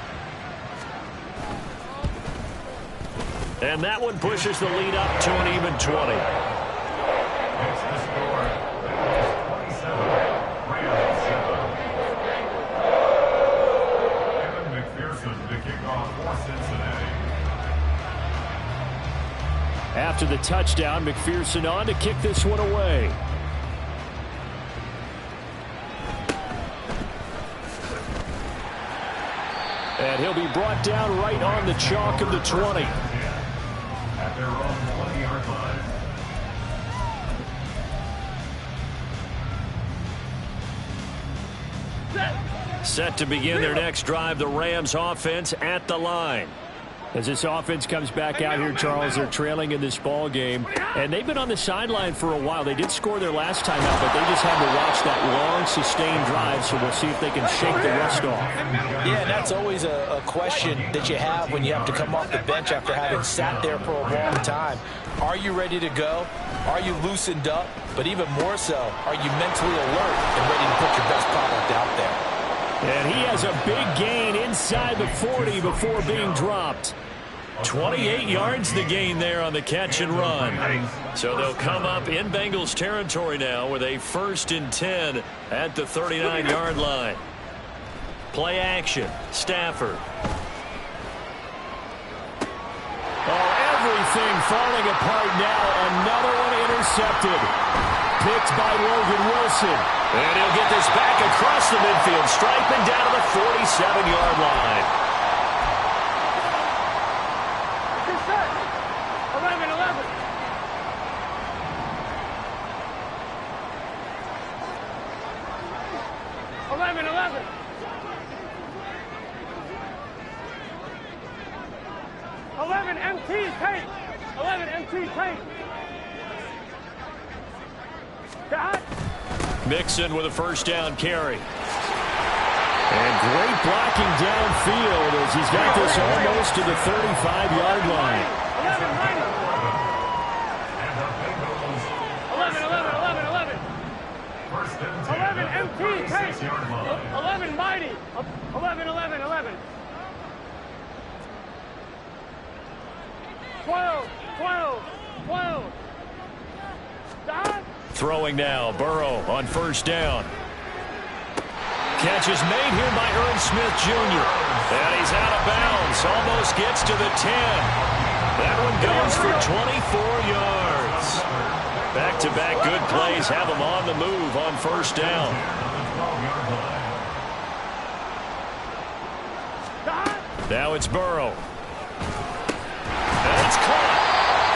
And that one pushes the lead up to an even 20. It's the score. 27, Rams 7. Evan McPherson to kick off for Cincinnati. After the touchdown, McPherson on to kick this one away. And he'll be brought down right on the chalk of the 20. At their own 20-yard line. Set to begin their next drive, the Rams offense at the line. As this offense comes back out here, Charles, they're trailing in this ball game. And they've been on the sideline for a while. They did score their last time out, but they just had to watch that long, sustained drive, so we'll see if they can shake the rust off. Yeah, and that's always a question that you have when you have to come off the bench after having sat there for a long time. Are you ready to go? Are you loosened up? But even more so, are you mentally alert and ready to put your best product out there? And he has a big gain inside the 40 before being dropped. 28 yards the gain there on the catch and run. So they'll come up in Bengals territory now with a 1st and 10 at the 39-yard line. Play action. Stafford. Oh, everything falling apart now. Another one intercepted. Picked by Logan Wilson. And he'll get this back across the midfield stripe and down to the 47-yard line. Get set. 11-11. 11-11. 11 MT tape. 11 MT tape. Dot. Mixon with a first down carry. And great blocking downfield as he's got this almost to the 35-yard line. 11 MT tape. 11 mighty. 11. 12. Dot. Throwing now, Burrow on first down. Catch is made here by Irv Smith Jr. And he's out of bounds. Almost gets to the 10. That one goes for 24 yards. Back-to-back good plays have him on the move on first down. Now it's Burrow. And it's caught.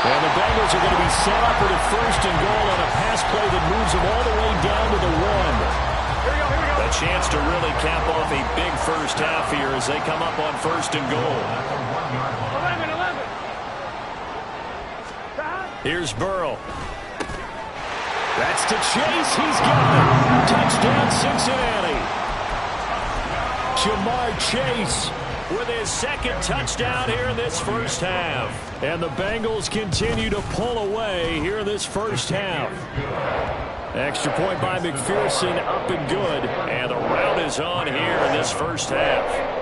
And the Bengals are going to be set up with a first and goal on a pass play that moves them all the way down to the 1. A chance to really cap off a big first half here as they come up on first and goal. 11. Here's Burrow. That's to Chase. He's got it. Touchdown, Cincinnati. Jamar Chase with his second touchdown here in this first half. And the Bengals continue to pull away here in this first half. Extra point by McPherson, up and good. And the rout is on here in this first half.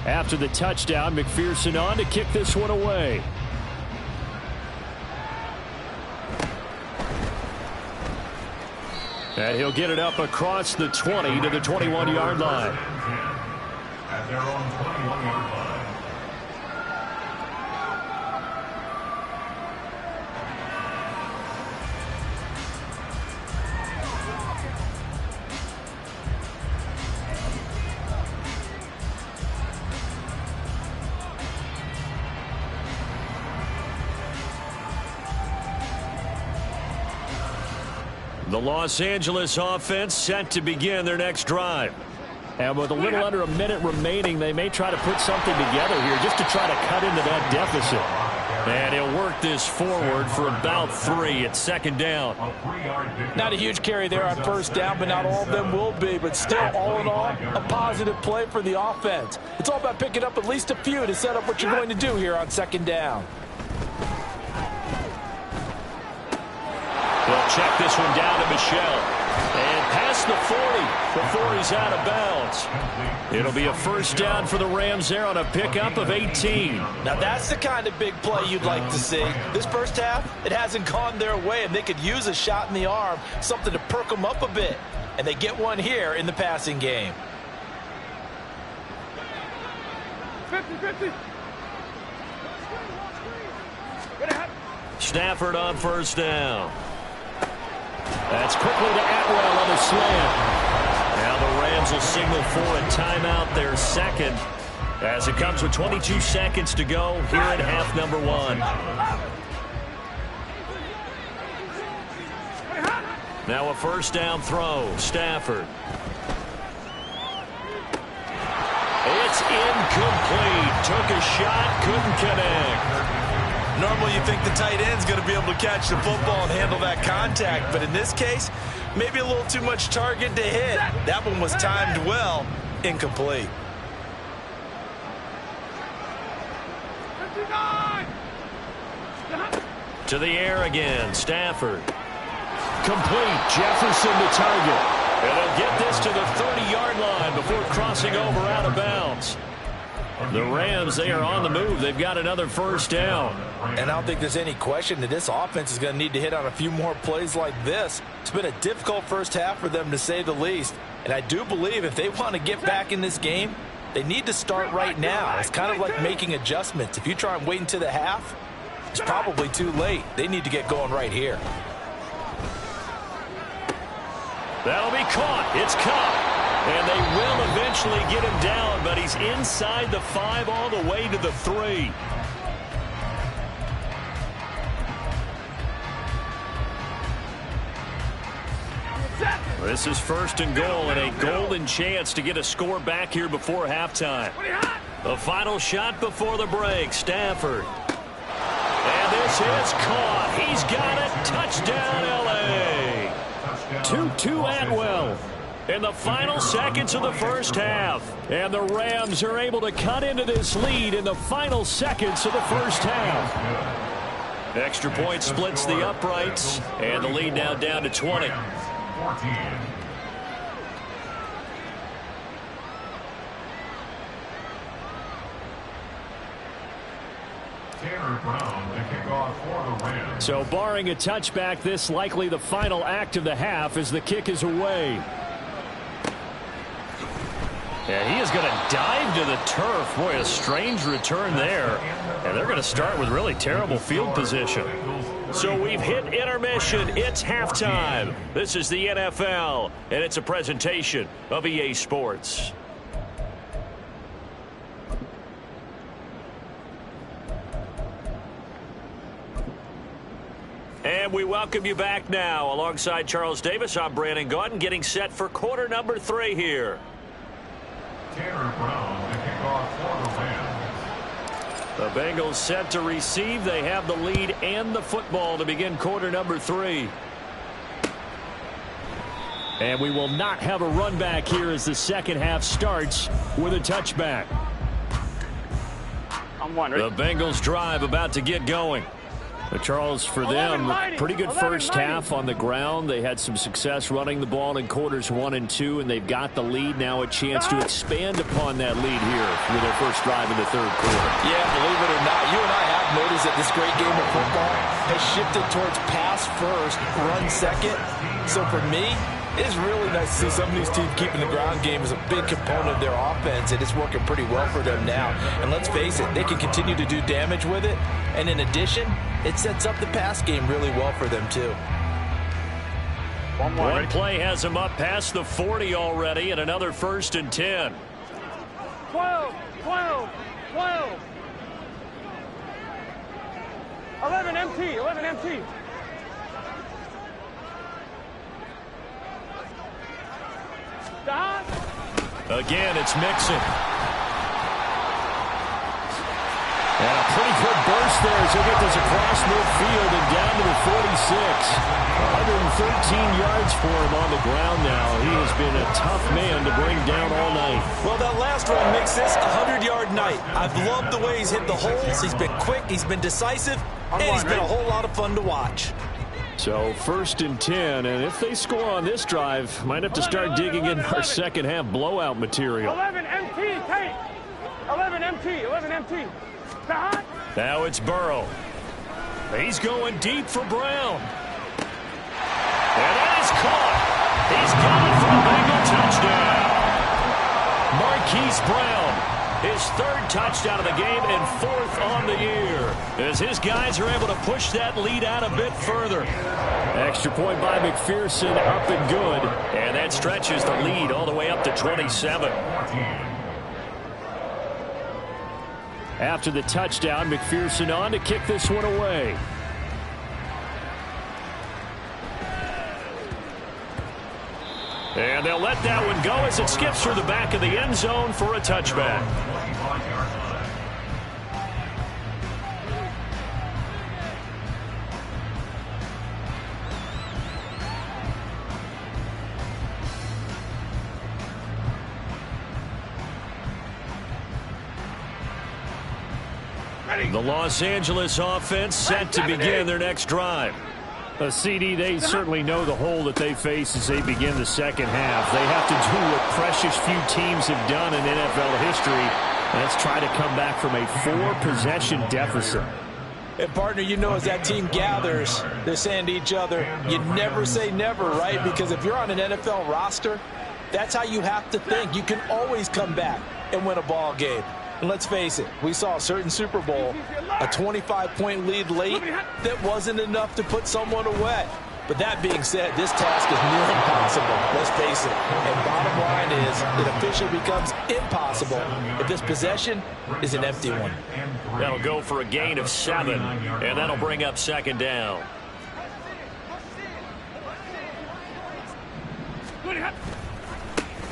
After the touchdown, McPherson on to kick this one away. And he'll get it up across the 20 to the 21-yard line. At their own 21-yard line. The Los Angeles offense set to begin their next drive. And with a little under a minute remaining, they may try to put something together here just to try to cut into that deficit. And he'll work this forward for about 3 at second down. Not a huge carry there on first down, but not all of them will be. But still, all in all, a positive play for the offense. It's all about picking up at least a few to set up what you're going to do here on second down. They'll check this one down to Michelle. And past the 40 before he's out of bounds. It'll be a first down for the Rams there on a pickup of 18. Now that's the kind of big play you'd like to see. This first half, it hasn't gone their way, and they could use a shot in the arm, something to perk them up a bit. And they get one here in the passing game. 50-50. Stafford on first down. That's quickly to Atwell on the slant. Now the Rams will signal for a timeout, their second, as it comes with 22 seconds to go here in half number 1. Now a first down throw. Stafford. It's incomplete. Took a shot, couldn't connect. Normally you think the tight end's going to be able to catch the football and handle that contact, but in this case, maybe a little too much target to hit. That one was timed well, incomplete. 59. To the air again, Stafford. Complete, Jefferson to target. And they'll get this to the 30-yard line before crossing over out of bounds. The Rams, they are on the move. They've got another first down. And I don't think there's any question that this offense is going to need to hit on a few more plays like this. It's been a difficult first half for them, to say the least. And I do believe if they want to get back in this game, they need to start right now. It's kind of like making adjustments. If you try and wait until the half, it's probably too late. They need to get going right here. That'll be caught. It's caught. And they will eventually get him down, but he's inside the 5 all the way to the 3. This is first and goal, and a golden chance to get a score back here before halftime. The final shot before the break, Stafford. And this is caught. He's got it. Touchdown, L.A. 2-2 Atwell. In the final seconds of the first half. And the Rams are able to cut into this lead in the final seconds of the first half. Extra point splits the uprights, and the lead now down to 20. 14. Tanner Brown, the kickoff for the Rams. So barring a touchback, this likely the final act of the half as the kick is away. Yeah, he is going to dive to the turf. Boy, a strange return there. And they're going to start with really terrible field position. So we've hit intermission. It's halftime. This is the NFL, and it's a presentation of EA Sports. And we welcome you back now. Alongside Charles Davis, I'm Brandon Gaudin, getting set for quarter number 3 here. Tanner Brown, the kickoff for the Rams. The Bengals set to receive. They have the lead and the football to begin quarter number 3. And we will not have a run back here as the second half starts with a touchback. The Bengals drive about to get going. But Charles, for them, pretty good first half on the ground. They had some success running the ball in quarters 1 and 2, and they've got the lead. Now a chance to expand upon that lead here with their first drive in the third quarter. Yeah, believe it or not, you and I have noticed that this great game of football has shifted towards pass first, run second. So for me, it's really nice to see some of these teams keeping the ground game as a big component of their offense, and it's working pretty well for them now. And let's face it, they can continue to do damage with it. And in addition, it sets up the pass game really well for them, too. One play has them up past the 40 already, and another first and 10. 12, 12, 12. 11 MT, 11 MT. Again, it's Mixon. And a pretty good burst there as he'll get this across midfield and down to the 46. 113 yards for him on the ground now. He has been a tough man to bring down all night. Well, that last run makes this a 100-yard night. I've loved the way he's hit the holes. He's been quick, he's been decisive, and he's been a whole lot of fun to watch. So first and 10, and if they score on this drive, might have to start digging in our second half blowout material. 11 MT, take. 11 MT, 11 MT. Now it's Burrow. He's going deep for Brown. And that is caught. He's got it for a Bengal touchdown. Marquise Brown, his 3rd touchdown of the game and 4th on the year, as his guys are able to push that lead out a bit further. Extra point by McPherson, up and good. And that stretches the lead all the way up to 27. After the touchdown, McPherson on to kick this one away. And they'll let that one go as it skips through the back of the end zone for a touchback. The Los Angeles offense set to begin their next drive. A CD, they certainly know the hole that they face as they begin the second half. They have to do what precious few teams have done in NFL history. Let's try to come back from a 4-possession deficit. And, partner, you know, as that team gathers, they're saying to each other, you never say never, right? Because if you're on an NFL roster, that's how you have to think. You can always come back and win a ball game. And let's face it, we saw a certain Super Bowl, a 25-point lead late that wasn't enough to put someone away. But that being said, this task is near impossible, let's face it. And bottom line is, it officially becomes impossible if this possession is an empty one. That'll go for a gain of 7, and that'll bring up second down.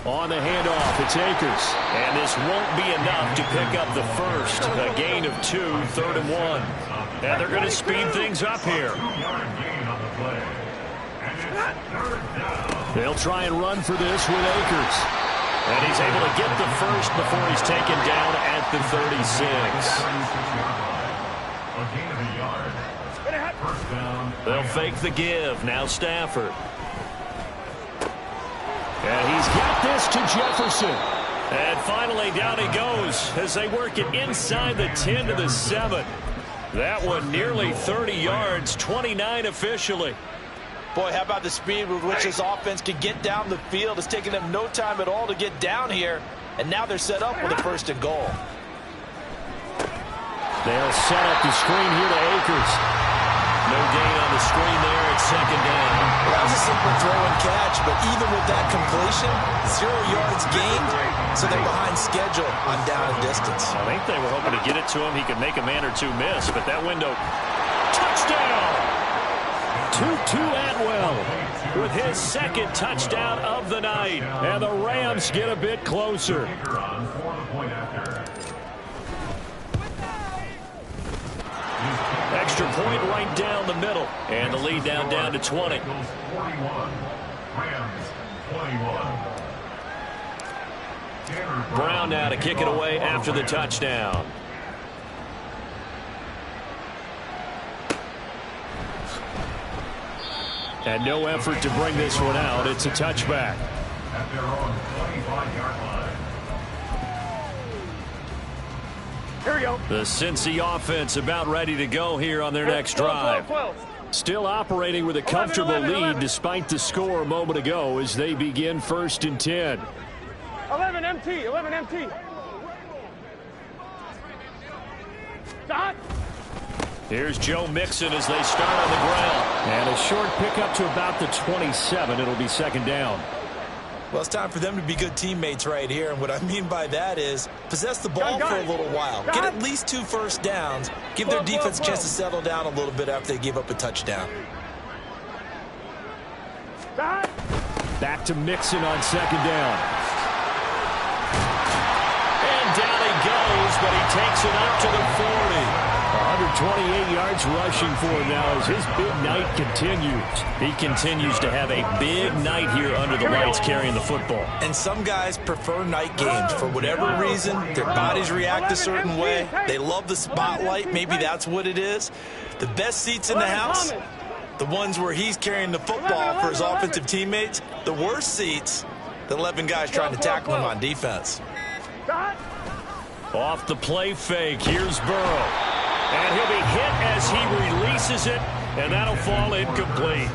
On the handoff, it's Akers. And this won't be enough to pick up the first. A gain of 2, 3rd and 1. And they're going to speed things up here. They'll try and run for this with Akers. And he's able to get the first before he's taken down at the 36. They'll fake the give. Now Stafford. And he's got this to Jefferson. And finally down he goes as they work it inside the 10 to the 7. That one nearly 30 yards, 29 officially. Boy, how about the speed with which this offense can get down the field? It's taking them no time at all to get down here. And now they're set up with a 1st and goal. They'll set up the screen here to Akers. No gain on the screen there at second down. Well, that was a simple throw and catch, but even with that completion, 0 yards gained, so they're behind schedule on down and distance. I think they were hoping to get it to him. He could make a man or two miss, but that window, touchdown! Tutu Atwell with his 2nd touchdown of the night. And the Rams get a bit closer. Extra point right down the middle. And the lead down to 20. Brown now to kick it away after the touchdown. And no effort to bring this one out. It's a touchback. At their own 25-yard line. Here we go. The Cincy offense about ready to go here on their next drive. 12. Still operating with a comfortable lead despite the score a moment ago as they begin 1st and 10. 11 MT. 11 MT. Dot. Here's Joe Mixon as they start on the ground. And a short pickup to about the 27. It'll be 2nd down. Well, it's time for them to be good teammates right here. And what I mean by that is possess the ball for a little while. Get at least 2 first downs. Give their defense a chance to settle down a little bit after they give up a touchdown. Back to Mixon on 2nd down. And down he goes, but he takes it up to the 40. 128 yards rushing for him now as his big night continues. He continues to have a big night here under the lights carrying the football. And some guys prefer night games for whatever reason. Their bodies react a certain way. They love the spotlight. Maybe that's what it is. The best seats in the house, the ones where he's carrying the football for his offensive teammates. The worst seats, the 11 guys trying to tackle him on defense. Off the play fake, here's Burrow. And he'll be hit as he releases it, and that'll fall incomplete.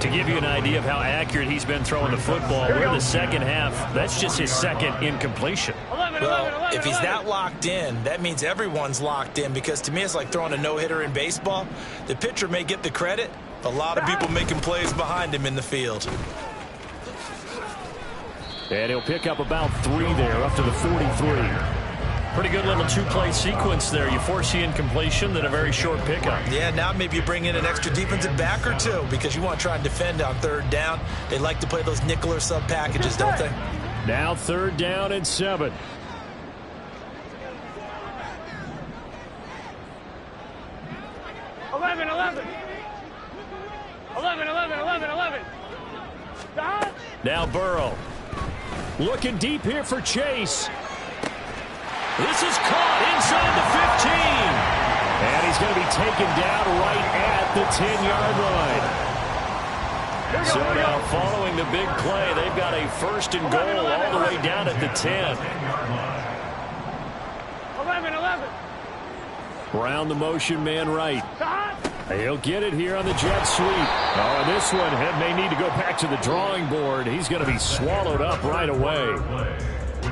To give you an idea of how accurate he's been throwing the football, we're in the second half. That's just his 2nd incompletion. Well, if he's that locked in, that means everyone's locked in, because to me it's like throwing a no-hitter in baseball. The pitcher may get the credit, but a lot of people making plays behind him in the field. And he'll pick up about 3 there, up to the 43. Pretty good little 2-play sequence there. You force the incompletion, then a very short pickup. Yeah, now maybe you bring in an extra defensive back or 2 because you want to try and defend on 3rd down. They like to play those nickel or sub packages, don't they? Now 3rd down and 7. 11. 11. Now Burrow. Looking deep here for Chase. This is caught inside the 15. And he's going to be taken down right at at the 10-yard line. So now following the big play, they've got a first and goal all the way down at the 10. 11. Round the motion man right. He'll get it here on the jet sweep. Oh, and this one may need to go back to the drawing board. He's going to be swallowed up right away.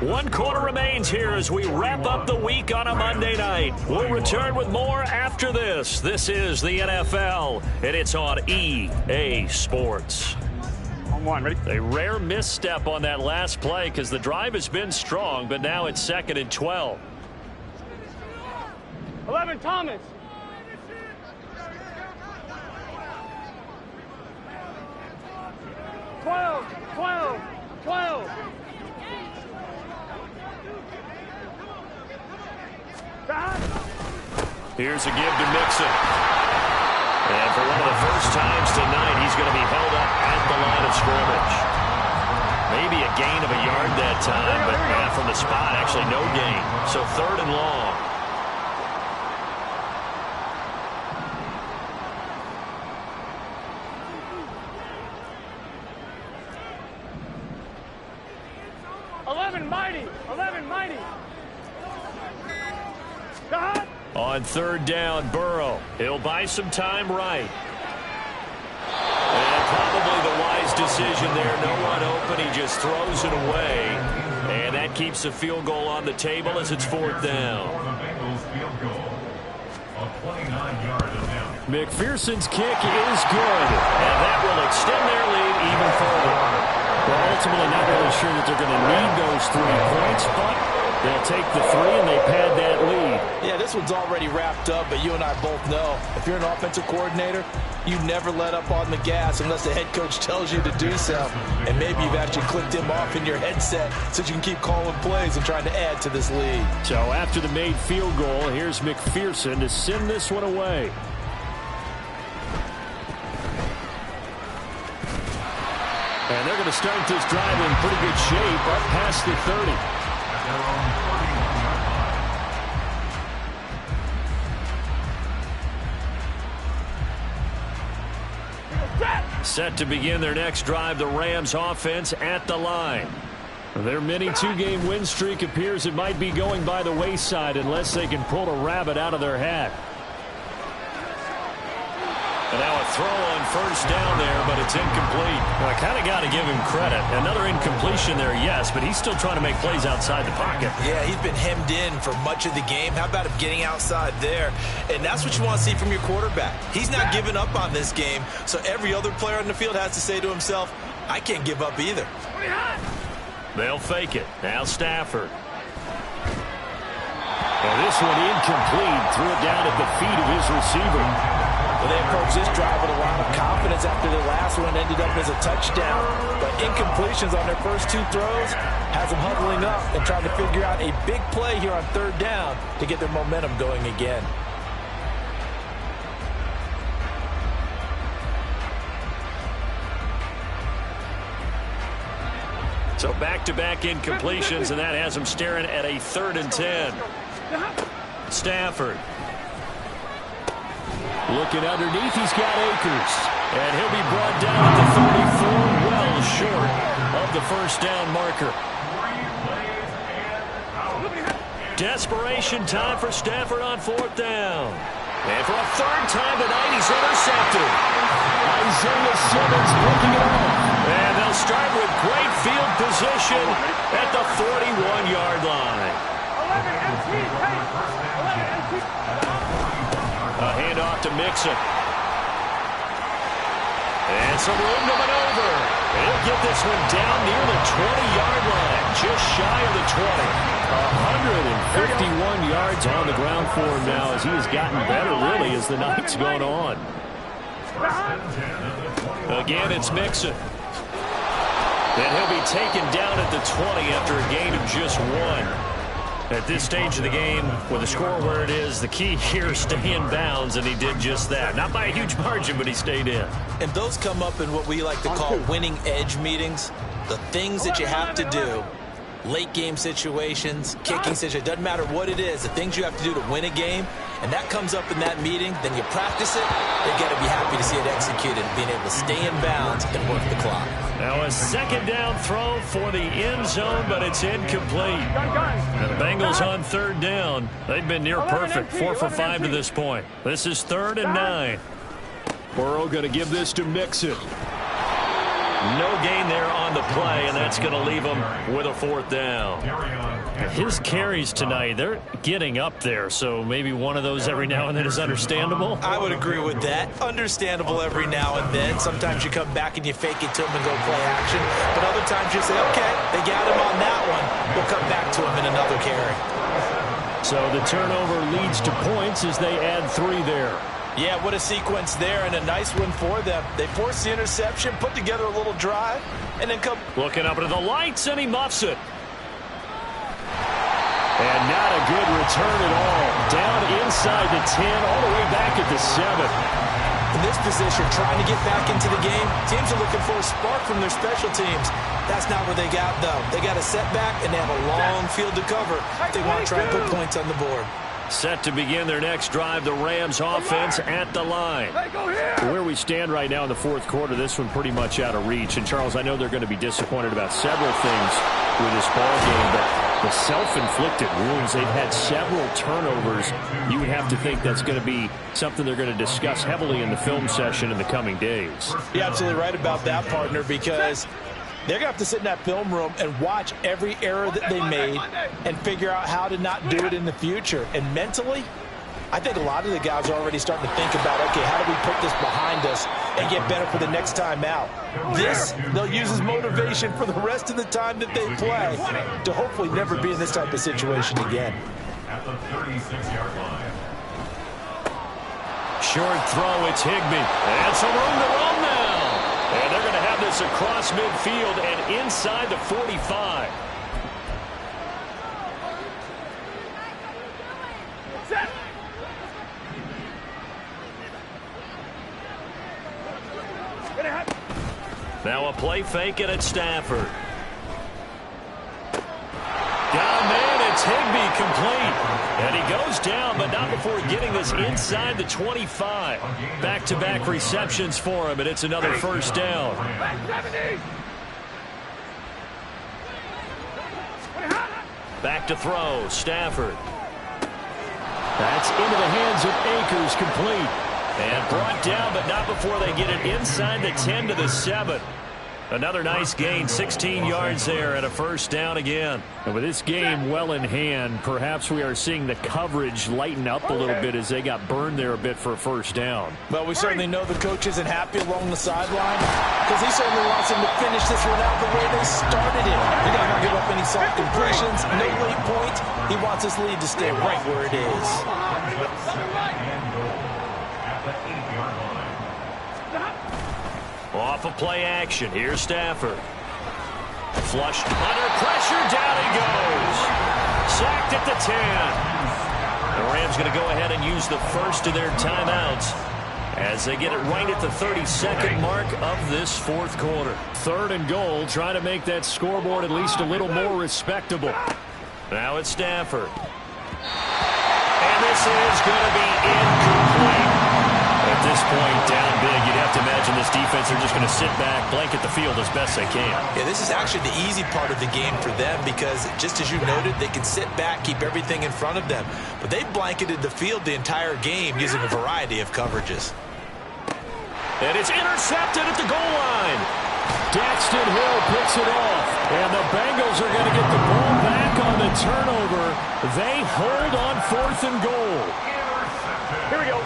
1 quarter remains here as we wrap up the week on a Monday night. We'll return with more after this. This is the NFL, and it's on EA Sports. On one, ready? A rare misstep on that last play because the drive has been strong, but now it's 2nd and 12. 11, Thomas. Twelve. Here's a give to Mixon. And for one of the first times tonight, he's going to be held up at the line of scrimmage. Maybe a gain of a yard that time, but from the spot, actually no gain. So 3rd and long. Mighty. On 3rd down, Burrow. He'll buy some time right. And probably the wise decision there. No one open. He just throws it away. And that keeps the field goal on the table as it's 4th down. McPherson's kick is good. And that will extend their lead even further. Well, ultimately not really sure that they're going to need those 3 points, but they'll take the 3 and they pad that lead. Yeah, this one's already wrapped up, but you and I both know if you're an offensive coordinator, you never let up on the gas unless the head coach tells you to do so. And maybe you've actually clicked him off in your headset so you can keep calling plays and trying to add to this lead. So after the made field goal, here's McPherson to send this one away. And they're going to start this drive in pretty good shape up past the 30. Set to begin their next drive, the Rams offense at the line. Their mini 2-game win streak appears it might be going by the wayside unless they can pull a rabbit out of their hat. And now a throw on 1st down there, but it's incomplete. Well, I kind of got to give him credit. Another incompletion there, yes, but he's still trying to make plays outside the pocket. Yeah, he's been hemmed in for much of the game. How about him getting outside there? And that's what you want to see from your quarterback. He's not giving up on this game, so every other player on the field has to say to himself, I can't give up either. They'll fake it. Now Stafford. And this one incomplete. Threw it down at the feet of his receiver. Well, they approached this drive with a lot of confidence after the last one ended up as a touchdown. But incompletions on their first 2 throws has them huddling up and trying to figure out a big play here on 3rd down to get their momentum going again. So back-to-back incompletions, and that has them staring at a 3rd and 10. Stafford. Looking underneath, he's got Akers. And he'll be brought down at the 34, well short of the 1st down marker. Desperation time for Stafford on 4th down. And for a 3rd time tonight, he's intercepted. Isaiah Simmons picking it off. And they'll start with great field position at the 41-yard line. 11 MT, 11 MT. A handoff to Mixon. And some room to maneuver. He'll get this one down near the 20-yard line, just shy of the 20. 151 yards on the ground for him now as he has gotten better, really, as the night's gone on. Again, it's Mixon. And he'll be taken down at the 20 after a gain of just 1. At this stage of the game, with the score where it is, the key here is stay in bounds, and he did just that. Not by a huge margin, but he stayed in. And those come up in what we like to call winning edge meetings. The things that you have to do, late game situations, kicking situations, doesn't matter what it is, the things you have to do to win a game, and that comes up in that meeting, then you practice it, you got to be happy to see it executed and being able to stay in bounds and work the clock. Now a second down throw for the end zone, but it's incomplete. And the Bengals on third down. They've been near perfect, 4 for 5 to this point. This is 3rd and 9. Burrow going to give this to Mixon. No gain there on the play, and that's going to leave him with a 4th down. His carries tonight, they're getting up there, so maybe one of those every now and then is understandable. I would agree with that. Understandable every now and then. Sometimes you come back and you fake it to him and go play action, but other times you say, okay, they got him on that one. We'll come back to him in another carry. So the turnover leads to points as they add 3 there. Yeah, what a sequence there, and a nice one for them. They force the interception, put together a little drive, and then come... Looking up into the lights, and he muffs it. And not a good return at all. Down inside the 10, all the way back at the 7. In this position, trying to get back into the game, teams are looking for a spark from their special teams. That's not where they got, though. They got a setback, and they have a long field to cover if they want to try and put points on the board. Set to begin their next drive, the Rams offense at the line. Where we stand right now in the 4th quarter, this one pretty much out of reach. And, Charles, I know they're going to be disappointed about several things with this ball game, but the self-inflicted wounds, they've had several turnovers. You would have to think that's going to be something they're going to discuss heavily in the film session in the coming days. You're absolutely right about that, partner, because they're going to have to sit in that film room and watch every error that they made and figure out how to not do it in the future. And mentally, I think a lot of the guys are already starting to think about, okay, how do we put this behind us and get better for the next time out? This, they'll use as motivation for the rest of the time that they play to hopefully never be in this type of situation again. At the 36-yard line. Short throw, it's Higbee. And some room to run now. And they're going to have this across midfield and inside the 45. Now a play fake and it's Stafford. Down man, it's Higbee complete. And he goes down, but not before getting this inside the 25. Back-to-back receptions for him, and it's another first down. Back to throw, Stafford. That's into the hands of Akers, complete. And brought down, but not before they get it inside the 10 to the 7. Another nice gain, 16 yards there, and a first down again. And with this game well in hand, perhaps we are seeing the coverage lighten up a little bit as they got burned there a bit for a first down. Well, we certainly know the coach isn't happy along the sideline because he certainly wants them to finish this one out the way they started it. They're not going to give up any soft completions, no late points. He wants this lead to stay right where it is. Off of play action. Here's Stafford. Flush under pressure. Down he goes. Sacked at the 10. The Rams going to go ahead and use the first of their timeouts as they get it right at the 32nd mark of this 4th quarter. 3rd and goal. Trying to make that scoreboard at least a little more respectable. Now it's Stafford. And this is going to be incomplete. At this point, down big, you'd have to imagine this defense are just going to sit back, blanket the field as best they can. Yeah, this is actually the easy part of the game for them because, just as you noted, they can sit back, keep everything in front of them. But they blanketed the field the entire game using a variety of coverages. And it's intercepted at the goal line. Daxton Hill picks it off. And the Bengals are going to get the ball back on the turnover. They hold on 4th and goal. Here we go.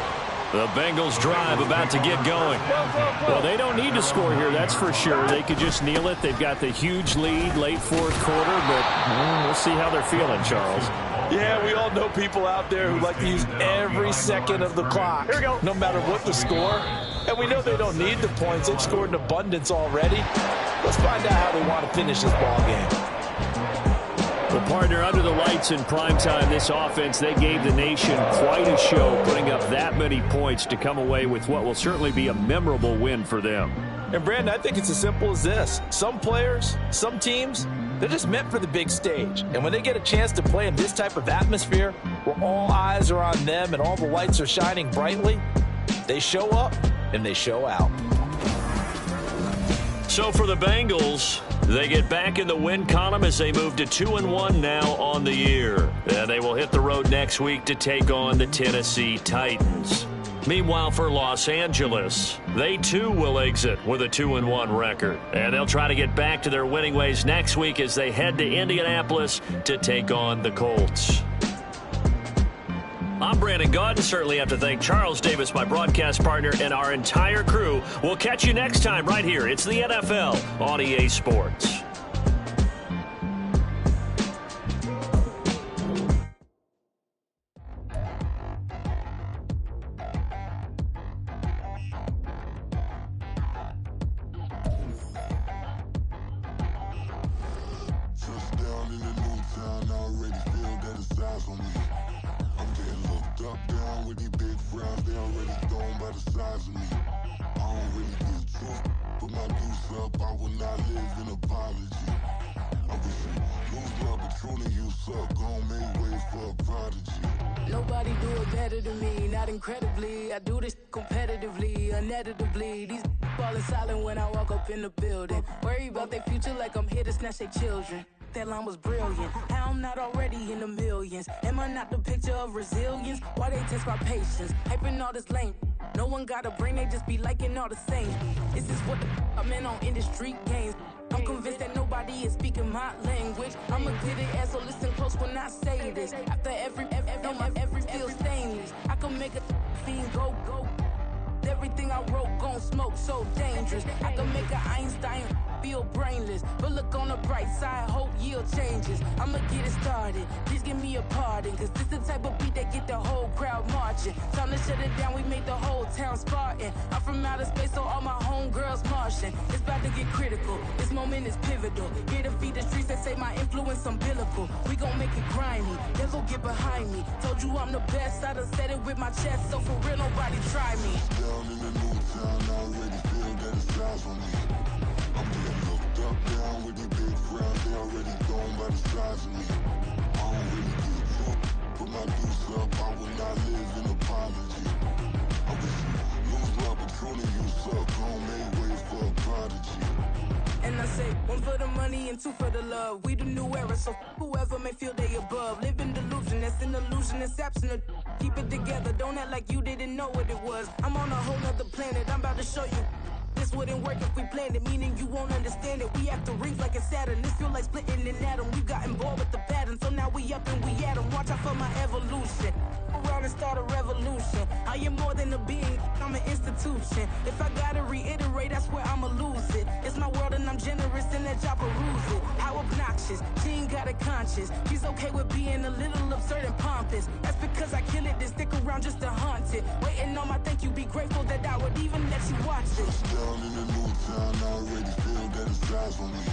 The Bengals drive about to get going. Well, they don't need to score here, that's for sure. They could just kneel it. They've got the huge lead late 4th quarter, but we'll see how they're feeling, Charles. Yeah, we all know people out there who like to use every second of the clock, Here we go. no matter what the score. And we know they don't need the points. They've scored in abundance already. Let's find out how they want to finish this ball game. The partner under the lights in primetime, this offense, they gave the nation quite a show, putting up that many points to come away with what will certainly be a memorable win for them. And, Brandon, I think it's as simple as this. Some players, some teams, They're just meant for the big stage. And when they get a chance to play in this type of atmosphere, where all eyes are on them and all the lights are shining brightly, they show up and they show out. So for the Bengals, they get back in the win column as they move to 2-1 now on the year. And they will hit the road next week to take on the Tennessee Titans. Meanwhile, for Los Angeles, they too will exit with a 2-1 record. And they'll try to get back to their winning ways next week as they head to Indianapolis to take on the Colts. I'm Brandon Gaudin. Certainly have to thank Charles Davis, my broadcast partner, and our entire crew. We'll catch you next time right here. It's the NFL on EA Sports. Touchdown in the new town, I already feel that it's eyes on me. I'm getting looked up, down with these big frowns, they already thrown by the size of me. I don't really get tough, put my deuce up, I will not live in apology. I wish you lose love, but truly you suck, gon' make way for a prodigy. Nobody do it better than me, not incredibly. I do this competitively, uneditably. These falling silent when I walk up in the building. Worry about their future like I'm here to snatch their children. That line was brilliant. How I'm not already in the millions. Am I not the picture of resilience? Why they test my patience? Hyping all this lame. No one got a brain, they just be liking all the same. This is what the I'm in on industry games. I'm convinced that nobody is speaking my language. I'm a good ass, so listen close when I say this. After every feel stainless. I can make a fiend go. Everything I wrote gon' smoke, so dangerous. I can make an Einstein feel brainless. But look on the bright side, hope yield changes. I'ma get it started, please give me a pardon. Cause this the type of beat that get the whole crowd marching. Time to shut it down, we made the whole town Spartan. I'm from outer space, so all my homegirls Martian. It's about to get critical, this moment is pivotal. Here to feed the streets that say my influence umbilical. We gon' make it grimy, they'll go get behind me. Told you I'm the best, I done said it with my chest. So for real, nobody try me. Down in the new town, I already feel that it's eyes on me. I'm getting looked up, down with these big frowns, they already thrown by the size of me. I don't really get tough, put my deuce up, I will not live in apology. I wish you lose love, but truly you suck, gon' make way for a prodigy. And I say, one for the money and two for the love. We the new era, so whoever may feel they above. Live in delusion, that's an illusion, that's absent. Keep it together, don't act like you didn't know what it was. I'm on a whole nother planet, I'm about to show you. This wouldn't work if we planned it, meaning you won't understand it. We have to rings like it's Saturn. This feel like splitting an atom. We got involved with the pattern, so now we up and we at 'em. Watch out for my evolution. Around and start a revolution. I am more than a being, I'm an institution. If I gotta reiterate, I swear I'ma lose it. It's my world and I'm generous and that y'all peruse it. How obnoxious, she ain't got a conscience. She's okay with being a little absurd and pompous. That's because I kill it, then stick around just to haunt it. Waiting on my thank you, be grateful that I would even let you watch this. Down in the new town, I already feel that it's eyes on me.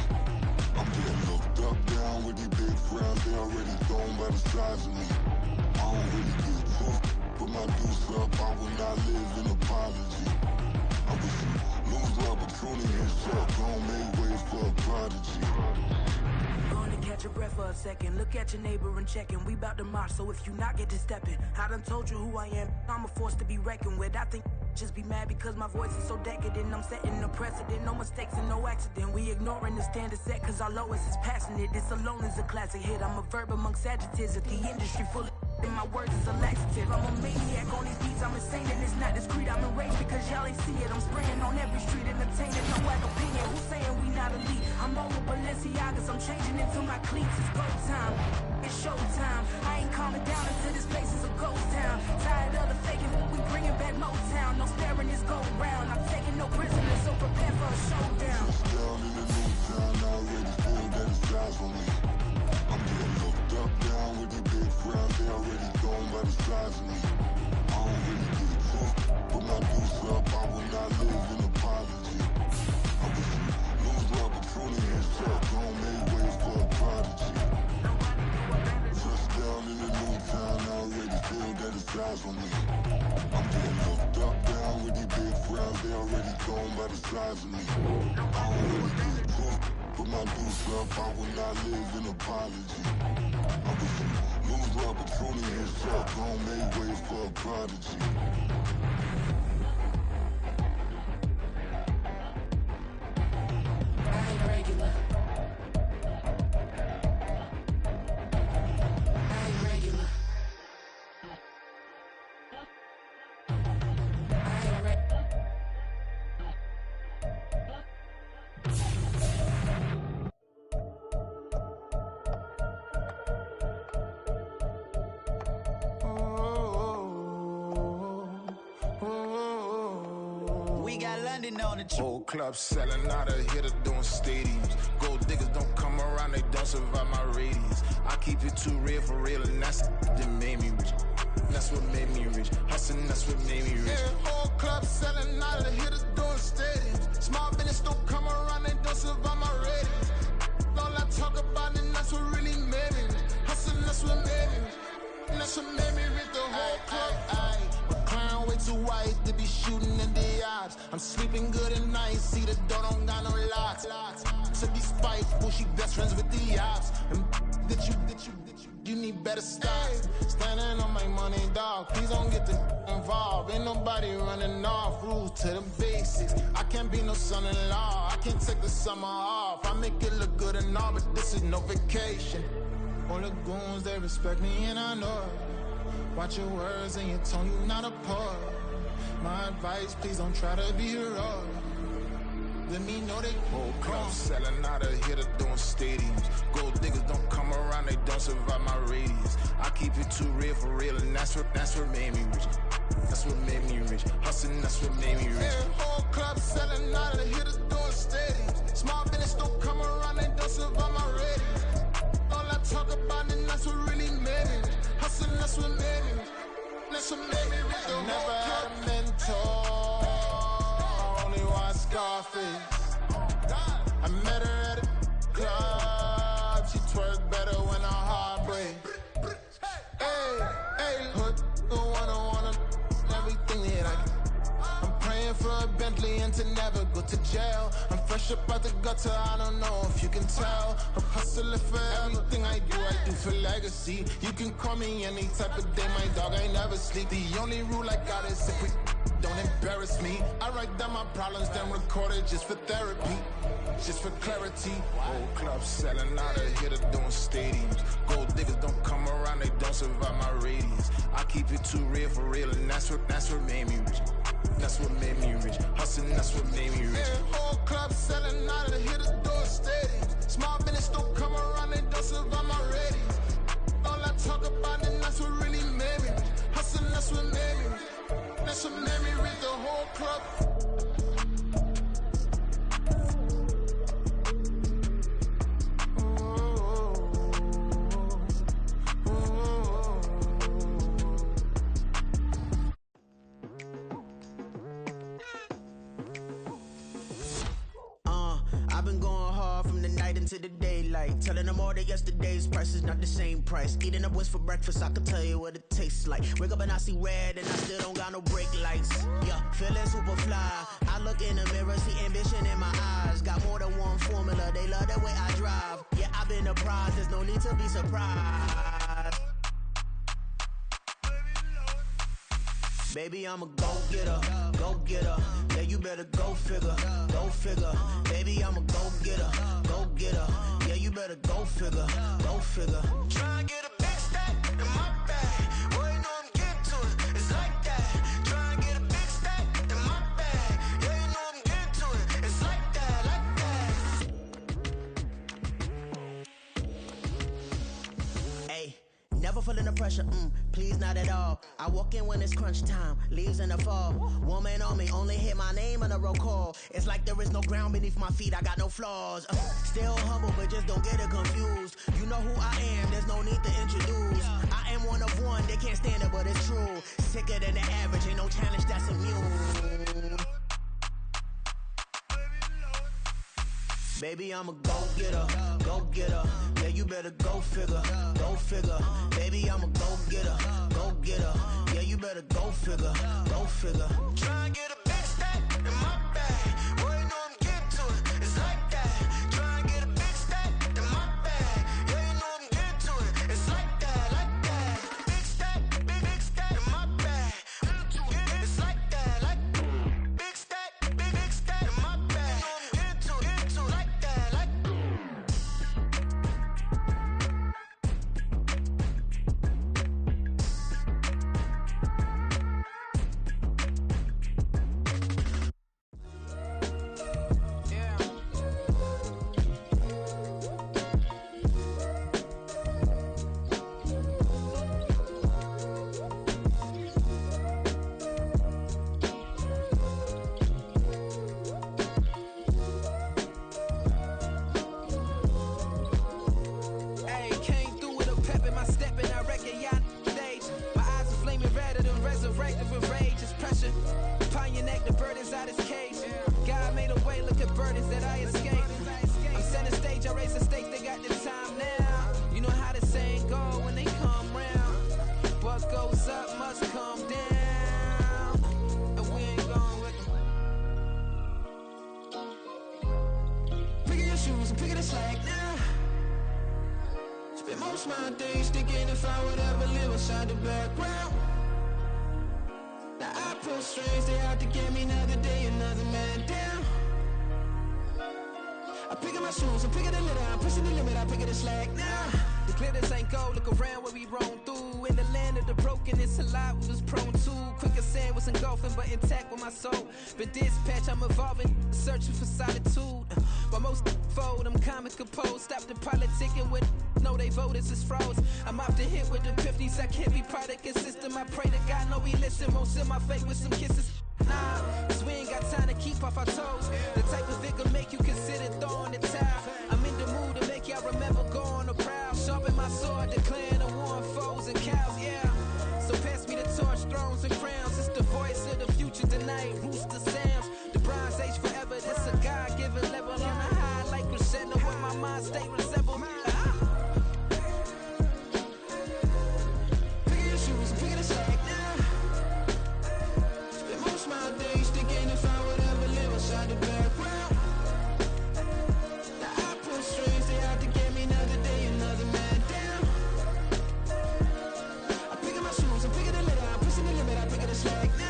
I'm getting looked up, down with these big frowns, they already thrown by the size of me. I don't really get tough, put my deuce up, I will not live in apology. I wish you lose love, but truly you suck, gon' make way for a prodigy. Gonna catch your breath for a second. Look at your neighbor and checking. We bout to march, so if you not get to stepping. I done told you who I am. I'm a force to be reckoned with. I think just be mad because my voice is so decadent. I'm setting a precedent. No mistakes and no accident. We ignoring the standard set cause our lowest is passionate. This alone is a classic hit. I'm a verb amongst adjectives. If the industry full of and my words is a laxative. I'm a maniac on these beats, I'm insane and it's not discreet. I'm enraged because y'all ain't see it. I'm spraying on every street, entertaining, no whack opinion. Who's saying we not elite? I'm over Balenciagas, I'm changing into my cleats. It's go time, it's show time. I ain't calming down until this place is a ghost town. Tired of the faking, we bringing back Motown. No sparing this go round. I'm taking no prisoners, so prepare for a showdown. Down in the new town, I already feel that it's eyes on me. I'm getting looked up, down with these big frowns, they already thrown by the size of me. I don't really get tough, put my deuce up, I will not live in apology. I wish you lose love, but truly you suck, gon' make way for a prodigy. Touchdown in the new town, I already feel that it's eyes on me. I'm getting looked up, down with these big frowns, they already thrown by the size of me. I don't really get tough, Put my new stuff out when I live in apology. I was some loose rubber, truly himself, gon' make way for a prodigy. Whole club selling out of hitter doing stadiums. Gold diggers don't come around, they don't survive my radius. I keep it too real for real, and that's that made me rich. That's what made me rich. Hustling, that's what made me rich. Yeah, whole club selling out of hitters doing stadiums. Small business don't come around, they don't survive my radius. All I talk about, and that's what really made me rich. Hustling, that's what made me rich. And that's what made me rich. The whole club. Clown way too white to be shooting in the odds. I'm sleeping good at night, see the door don't got no locks. To be spiteful, she best friends with the ops. And that you need better stop. Standing on my money, dog. Please don't get involved. Ain't nobody running off. Rules to the basics. I can't be no son-in-law. I can't take the summer off. I make it look good and all, but this is no vacation. All the goons, they respect me and I know it. Watch your words and your tone, you not a poet. My advice, please don't try to be heroic. Let me know they whole club selling out of hitter doing stadiums. Gold diggers don't come around, they don't survive my radius. I keep it too real for real, and that's what made me rich. That's what made me rich. Hustling, that's what made me rich. Yeah, whole club selling out of hitters doing stadiums. Small business don't come around, they don't survive my radius. All I talk about, and that's what really made me rich. Hustling, that's what made me rich. That's what made me rich. I never had a mentor, only one Scarface. I met her at a club, she twerk better when her heart breaks. Hey, hood, wanna everything that I can. I'm praying for a Bentley and to never go to jail. I'm fresh up out the gutter, I don't know if you can tell. I'm hustling for everything I do for legacy. You can call me any type of day, my dog, I never sleep. The only rule I got is if we don't embarrass me. I write down my problems, then record it just for therapy, just for clarity. Whole club selling out of hitter doing stadiums. Gold diggers don't come around, they don't survive my radius. I keep it too real for real, and that's what made me rich. That's what made me rich. Hustling, that's what made me rich. Yeah, whole club selling out of hitters doing stadiums. Small business don't come around, they don't survive my radius. All I talk about, and that's what really made me rich. Hustling, that's what made me rich. That's what made me rich. The whole club. I've been going hard from the night into the daylight, telling them all that yesterday's price is not the same price. Eating up what's for breakfast, I can tell you what it tastes like. Wake up and I see red and I still don't got no brake lights. Yeah, feeling super fly. I look in the mirror, see ambition in my eyes. Got more than one formula, they love the way I drive. Yeah, I've been a prize, there's no need to be surprised. Baby, I'm a go-getter, go-getter. Yeah, you better go figure, go figure. Baby, I'm a go-getter, go-getter. Yeah, you better go figure, go figure. Try and get a big stack in my bag. Boy, you know I'm getting to it, it's like that. Try and get a big stack in my bag. Yeah, you know I'm getting to it, it's like that, like that. Hey. Never feeling the pressure, please not at all. I walk in when it's crunch time, leaves in the fall. Woman on me, only hit my name on a roll call. It's like there is no ground beneath my feet, I got no flaws. Still humble, but just don't get it confused. You know who I am, there's no need to introduce. I am one of one, they can't stand it, but it's true. Sicker than the average, ain't no challenge that's immune. Baby, I'm a go-getter, go-getter. Yeah, you better go figure, go figure. Baby, I'm a go-getter, go-getter. Yeah, you better go figure, go figure. Try and get a big stack in my bag. Boy, you know I'm getting to it, it's like that. Try and get a most my days thinking if I would ever live inside the background. Now I pull strings, they out to get me another day, another man down. I pick up my shoes, I'm picking the litter, I'm pushing the limit, I pick it a slack now. The glitters ain't gold, look around where we roam through. In the land of the broken, it's a lot we was prone to. Quicker sand was engulfing, but intact with my soul. But dispatch, I'm evolving, searching for solitude. While most fold, I'm comic composed. Stop the politicking with no, they voters is froze. I'm off the hit with the 50s, I can't be product system. I pray to God, no, we listen. Won't send my fate with some kisses. Nah, cause we ain't got time to keep off our toes. The type of vigor make you consider throwing the towel. I'm in the mood to make y'all remember going to proud. Sharpen my sword, declaring the war on foes and cows, yeah. So pass me the torch, thrones and crowns. It's the voice of the future tonight, rooster sounds. The Bronze Age forever, this a God-given level. On a high like crescendo, where my mind stay resemble me. Pick your shoes, pick it a slack now. Spend most my days thinking if I would ever live inside the background. Now I pull strings, they out to get me another day, another man down. I pick up my shoes, I'm picking the litter, I'm pushing the limit, I pick it a slack now.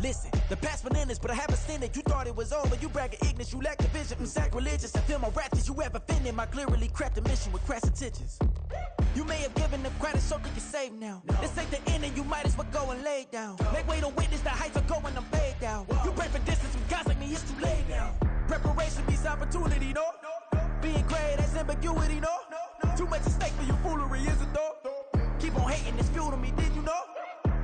Listen, the past bananas, but I haven't seen it. You thought it was over, you bragging ignorance, you lack the vision. I'm sacrilegious, I feel my wrath. Did you ever offended my clearly crafted mission with crass intentions? You may have given them credit so they can save now. This ain't the end and you might as well go and lay down. Make way to witness the heights are going, I'm paid down. You pray for distance from guys like me, it's too late now. Preparation means opportunity, no? Being great, that's ambiguity, no? Too much at stake for your foolery, is it though? Keep on hating, it's fuel to me, did you know?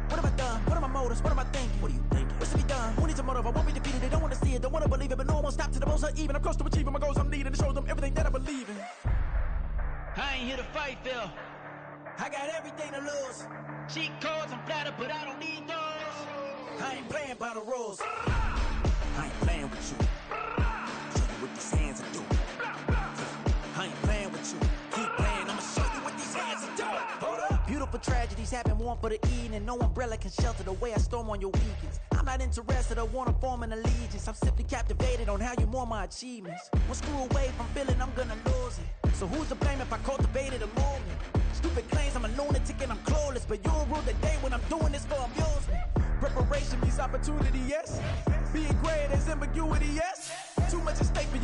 What have I done? What are my motives? What am I thinking? What are you thinking? What's to be done? Who needs a motive? I won't be defeated. They don't want to see it, don't want to believe it, but no one will stop to the most uneven. I'm close to achieving my goals. I'm needing to show them everything that I believe in. I ain't here to fight, Phil. I got everything to lose. Cheat codes, I'm flattered, but I don't need those. I ain't playing by the rules. I ain't playing with you. Show you what these hands are doing. I ain't playing with you. Keep playing, I'ma show you what these hands are doing. Hold up. Beautiful tragedies happen, one for the evening. No umbrella can shelter the way I storm on your weekends. I'm not interested, I wanna form an allegiance. I'm simply captivated on how you more my achievements. One screw away from feeling I'm gonna lose it. So who's to blame if I cultivated a movement? Stupid claims I'm a lunatic and I'm clueless, but you'll rule the day when I'm doing this for amusement. Preparation means opportunity, yes. Being great is ambiguity, yes. Too much at stake for